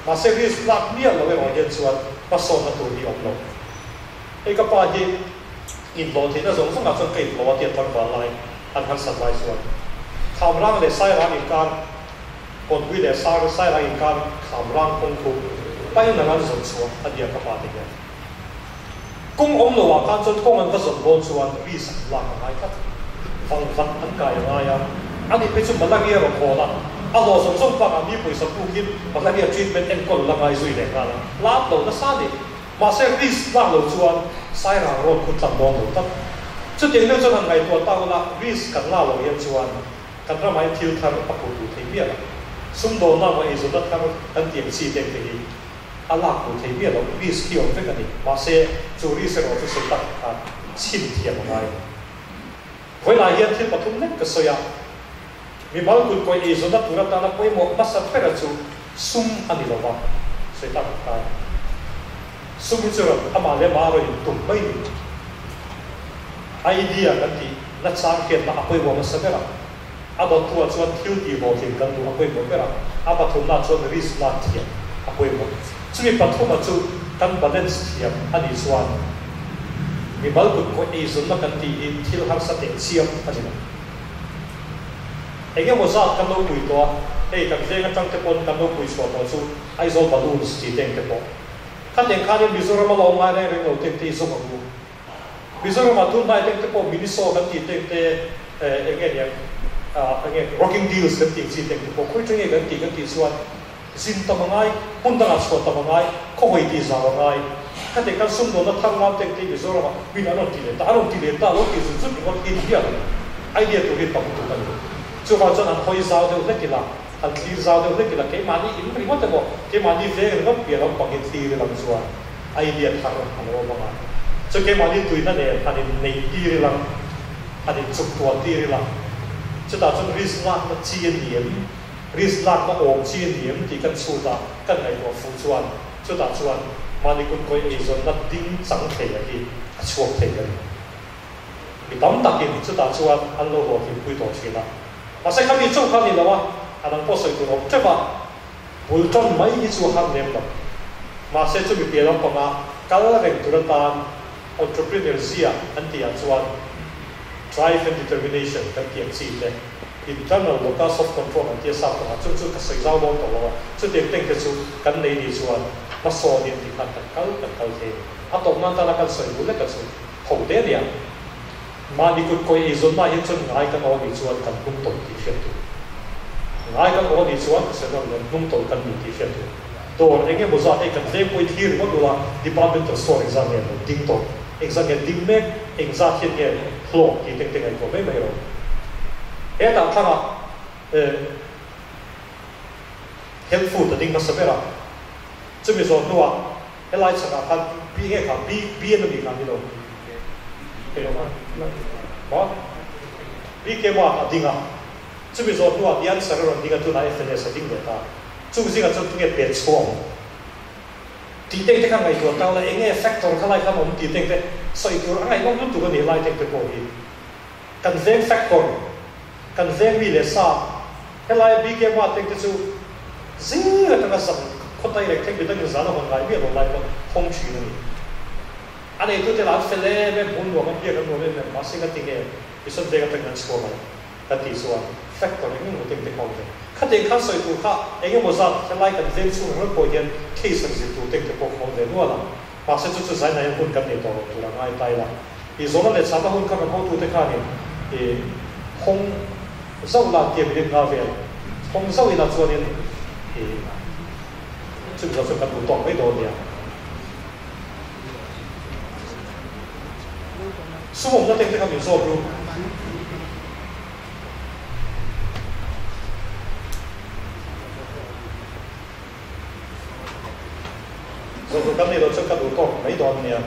mà sẽ risk là miệng là cái hiện chuột và son là tụ đi ông lộc cái cái bài gì in lo thì nó giống như là trong cái lo tiền thằng vào lại anh hắn sắp lại chuột tham rang để sai ra in can còn quy để sai ra in can tham rang công cụ bay là nó giống chuột anh đi cái bài này công ông lo wa kan chon công an ka zon bon chuan risk la ka ngai khat phang phang an kai ngai ya ani pe chu malaria ro khola a lo som som pa mi pui sa pu hin malaria treatment en kol la ngai zui le ka la lo na sa ni ma se risk la lo chuan sai ra ro khu tlam bon lo tak chu ting le chon ngai to ta la risk kan la lo yan chuan kan ra mai thil thar pa pu tu thei bia la sum do na wa izo da thar an tiang si te te hi ala ko thei bia lo risk ki on fe ka ni ma se chu risk ro chu tak a chin thiam ngai với lại hiện thiên pathum nek ka soya mi mal kun koi e zoda tura ta na koi mo na sa phera chu sum ani lo ba se ta ta sum chu ama le ma ro tum bai idea kan ti na chang ken na apoi mo sa phera abo tu chuan thil ti bo thin kan tu apoi mo phera aba thum na chuan risk la ti apoi mo chu mi pathum chu kan balance thiam ani chuan mi bal kut ko e zon na kan ti thil har sa teng siam ajina ege mo za kan lo pui to e kan je nga tang te pon kan lo pui so to chu ai zo balloons ti teng te po kan teng khan Mizoram lo ma re re lo teng ti zo ma bu Mizoram tu nai teng te po Minnesota kan ti teng te ege ya ege rocking deals kan ti chi teng te po khoi teng e kan ti suan sin ta mangai pun da so ta mangai ko hoi ti za mangai ถ้าเด็กกันสุ่มโดนทำงานเต็มที่ไปส่งมาวินาทีเลยแต่อารมณ์ที่เลยแต่อารมณ์ที่สุดๆมันอินเดียไอเดียตัวที่ปักตัวกันจู่ว่าจนอันคอยซาวเดียวเล็กกี่ละอันคลีซาวเดียวเล็กกี่ละเกี่ยมันนี่อินพริมัตเตอร์บอกเกี่ยมันนี่เฟย์ก็เปลี่ยนเราปักอินทีเลยลำส่วนไอเดียทางอันโน้นมาจู่เกี่ยมันนี่ตัวนั่นเองอันนี้ในทีเลยลำอันนี้จุดตัวทีเลยลำจู่แต่จนริสลากมาจีนเหลี่ยมริสลากมาโอบจีนเหลี่ยมที่กันสู้ตากันในตัวฟูส่วนจู่แต่ส่วนมันนี่คุณคอยไอ้ส่วนนั้นดิ้งสังเกตที่ช่วงเทียนมีตั้มตักินจู่แต่ส่วนอันโลกที่คุยต่อชีละมาใช้คำนี้จู่คำนี้แล้วว่าอันนั้นพอใส่ตัวเราใช่ปะบุญจนไม่ยิ่งจู่คำนี้แบบมาใช้จู่มีเปลี่ยนแล้วก็มาการเร่งตุรตาน entrepreneurship อันที่อันส่วน drive and determination กันที่อันสี่เลย internal local soft control อันที่สามตัวจู่ก็ใส่เจ้าบอลตัวว่าจู่เด็กเต็งก็จู่กันในนี้ส่วนมาสอนเรียนที่ขัดกันเขาเองอันต่อมาตอนนั้นกันใส่บุญเล็กก็จู่ของเดียร์เนี่ยมาดีกุดคอยอีส่วนมาเห็นจนง่ายกันเอาดีส่วนกันนุ่มตนที่เฟียตัวง่ายกันเอาดีส่วนเสร็จแล้วนุ่มตนกันมีที่เฟียตัวตัวเองเนี่ยบุษบาเองกันเรียกไปที่ว่าดูว่า departmental store exam เนี่ยดิ้งตน exam เนี่ยดิ้งเมก exam เนี่ยโผล่ที่เต็งๆไอ้ตัวไม่รู้เอ๊ะแต่ถ้าhealth food ดิ้งมาสักเวลาจะมีส่วนตัวเฮ้ยไล่สักการบีเอค่ะบีนั่นมีการที่เราเห็นไหมว่าบีเกว่าดิ้งอ่ะจะมีส่วนตัวที่อันสารพัดดิ้งตัวไหนเฟรนส์ดิ้งเด็ดอ่ะจู่สิ่งที่จะต้องเก็บเปลี่ยนช่วงที่เต็งที่ข้างในตัวเราเองเนี่ย factor ข้างในข้างผมที่เต็งที่ใส่ตัวอะไรก็รู้ตัวกันนี่ไล่เต็งไปพอดีกันเร่ง factor กันเร่งวิเลซ่าเฮ้ยไล่บีเกว่าเต็งที่จู่สิ่งที่เราสั่งคนไทยเล็กเต็งไปตั้งแต่สารพัดไล่เบี้ยลงไล่ก็คงชื่อนี่อันนี้ตัวที่เราเฟลเล่แบบบุญหลวงมันเบี้ยกันหมดเลยเนี่ยมาสิ่งที่เงี้ยที่สุดเด็กก็เป็นงั้นชัวร์เลยแต่ที่ส่วน factor นี่มันเต็งที่เขาเลยข้าเด็กข้าใส่ตัวข้าเองก็บอกว่าจะไล่กันเรื่องช่วงนั้นพอเห็น case สิ่งตัวเต็งที่พวกเขาเดินว่าละมาเสร็จจุดสายไหนคนกันเนี่ยต่อตัวละง่ายไปละอีส่วนนั้นเนี่ยสามารถคนกันเขาตัวที่ข้าเนี่ยคงเจ้าหลังเก็บเรื่องงานเวลคงเจ้าอีน่าชวนเนี่ยซึ่งเราจะกันดูต่อไม่โดนเนี่ยสมมติว่าเต็งที่เขาอยู่โซ่รู้ส่วนกันนี่เราจะกันดูต่อไม่โดนเนี่ย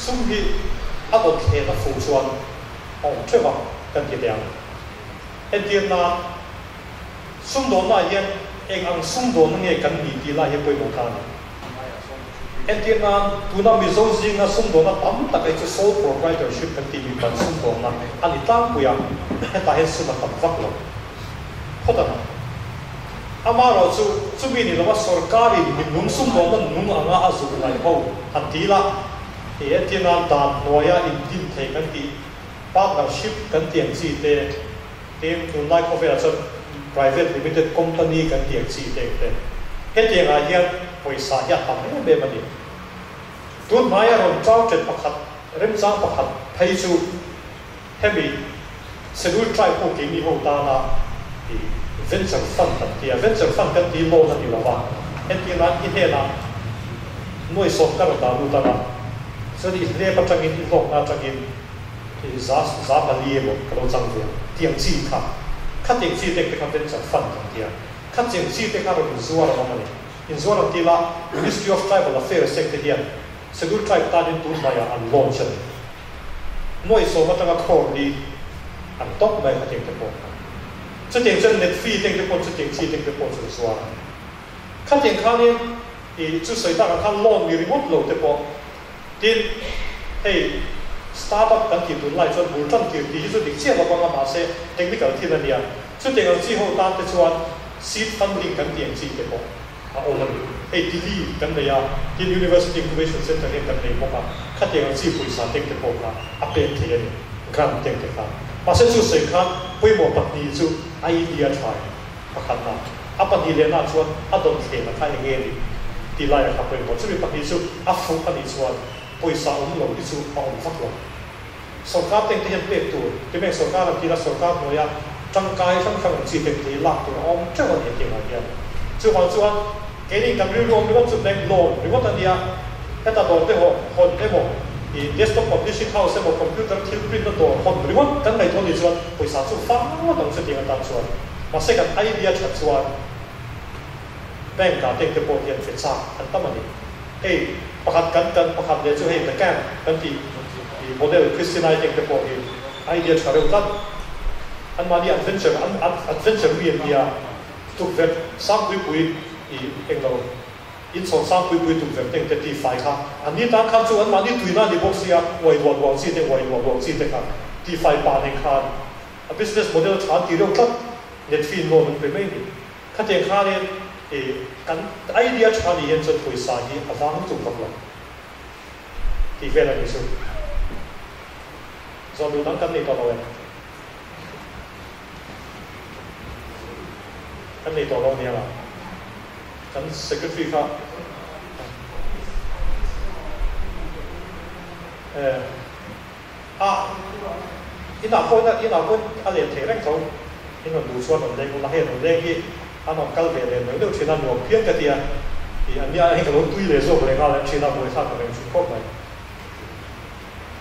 ซึ่งที่อัตเทนฟูชวนของช่วยว่ากันกี่เดียวเอ็นดีน่าสุ่มโดนน่าเย็นเองอังสุ่มโดนนั่งเองกันมีดีละเย็นไปหมดกันเอ็นดีน่าตัวนั้นมีโซ่ซิงน่ะสุ่มโดนน่ะตั้มตะไคร้จะโซ่ proprietorship กันที่มีการสุ่มโดนน่ะอันนี้ตั้งกุยอ่ะแต่เห็นสุ่มน่ะตั้งฟักเลยเพราะฉะนั้นอามาเราจู่มีนี่เราว่าสรการีมีนุ่มสุ่มโดนนั่นนุ่มอ่างอาจุไหนเขาทันทีละเอที่นั่นตามหน่วยอินดินเทกันที่ partnership กันที่อย่างสี่เตเต็มตัวไลฟ์คอฟเฟ่จน private limited company กันที่อย่างสี่เตเฮ็ดยังไงเฮียบริษัทยัดทำให้เบมันนี่ตัวหมายเราเจ้าเจ็ดประคัดเริ่มสร้างประคัดให้จูเฮบี้เซดูทริปพวกนี้มีหัวตาหน้า venture fund กันที่ venture fund กันที่โลนั่นอยู่แล้วว่าเฮ็ดยังไงที่เท่าหน่วยสอบกันตาดูตาหน้า所以这个จังอินที่บอกนะจังอินซาบาลีเองก็เราจังเดียเตียงจีค่ะข้าเตียงจีเด็กที่เขาเป็นจังฟันจังเดียข้าเตียงจีเด็กเขาเป็นซัวร์อะไรนี่อินซัวร์ที่ละ Ministry of Tribal Affairs เซ็กเดียสกุลไทร์ตาดินตุนมาอย่างอันลอนชันหน่วยสอบมาตั้งแต่โคดีอันต้องไปข้าเตียงที่บอกจะเตียงจันเน็ตฟรีเตียงที่บอกจะเตียงจีเตียงที่บอกจะซัวร์ข้าเตียงข้านี่จุดสายตาข้าลอนมีรีโมทโหลดที่บอกที่ให้สตาร์ทอัพกันที่ตุนไล่จนบุญจันที่ที่สุดที่เชื่อว่าบางมาเสเทคนิคที่นั่นเนี่ยสุดที่เราที่เขาตามที่ชวนซีดฟันดิ้งกันที่อย่างซีเก็บ over ATD กันเลยที่ University Incubation Center เนี่ยกันเลยบอกว่าขัดแย้งที่ผู้สาธิตที่บอกว่าอัปเดตที่นี่กันเต็มที่ครับภาษาสุดสิ่งครับผู้หมวดปฏิจุไอเดียทายประคันนะอัปปฏิเรียนน่าชวนอัดดนเขียนมาท่าอย่างเงี้ยที่ไล่ครับผู้หมวดจะมีปฏิจุอัฟฟุปฏิชวนผู้สาวหลงที่จุเอาฟักหลงสงครามเต็มที่ยังเปลี่ยนตัวที่แม่สงครามที่เราสงครามหน่วยจังกายทั้งฝั่งจีเต็มที่หลักตัวอ้อมเจ้าวันนี้เก่งมากเลยส่วนส่วนเกณฑ์กับเรื่องรวมหรือว่าจุดแรงโหลดหรือว่าตอนนี้ถ้าตัดตัวได้หกคนได้หมดอีเดสก์ท็อปคอมพิวเตอร์เข้าเซมคอมพิวเตอร์ที่ปริ้นตัวคนหรือว่าตั้งแต่ตัวนี้ส่วนบริษัทสุดฟ้าต้องเสถียรตามส่วนมาเสกไอเดียชัดส่วนแบ่งการเต็มที่โปรตีนเฟซ่าอันตั้งมันนี่ประคับกันประคับเดี๋ยวจะให้แต่แก่ทันทีโมเดลคริสตินาเต็มที่โปรตีนไอเดียชัดเร็วกันอันมาดีอัดเวนเจอร์เรียนเดียทุกเว็บสร้างปุยเองเราอินสองสร้างปุยทุกเว็บเต็มที่ไฟค่ะอันนี้ตามคำส่วนมาดีตุยน่าดีบอกเสียวัยวังซีเด็กวัยวังซีเด็กค่ะที่ไฟป่าในคาน business model ชาติเรื่องก็เน็ตฟีนโน่มันเป็นไม่ดีถ้าเจ้าข้าเนี่ยกันไอเดียชาติเห็นจนปุยสาฮีอาฟังจุกกับเราที่เวลานี้สุดส่วนดูนั้นกันในตัวเราเองกันในตัวเราเนี่ยล่ะกัน secretary ครับอินาคนอะไรเทแรงเขาอินาดูส่วนอะไรกูละเห็นอะไรที่อันนั้นกัลเบลเลยเดี๋ยวเชื่อนั่นหนูเพียงแค่เดียวอันนี้ให้กับเราตุยเลยส่วนเลยก็แล้วเชื่อนั่นบริษัทก็เป็นชุดครบเลย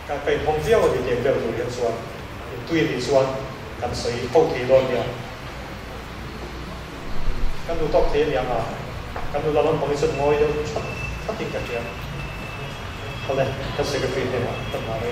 การไปท่องเที่ยวที่เดียวเดียวดูเห็นส่วนตุยที่ส่วนกันใส่เข้าที่รถเนี่ยกันดูตอกเทียนยังกันดูเราลองมองสุดน้อยเดี๋ยวชัดติดกันเดียวเขาเลยก็เสกฟินเนี่ยตั้งมาเลย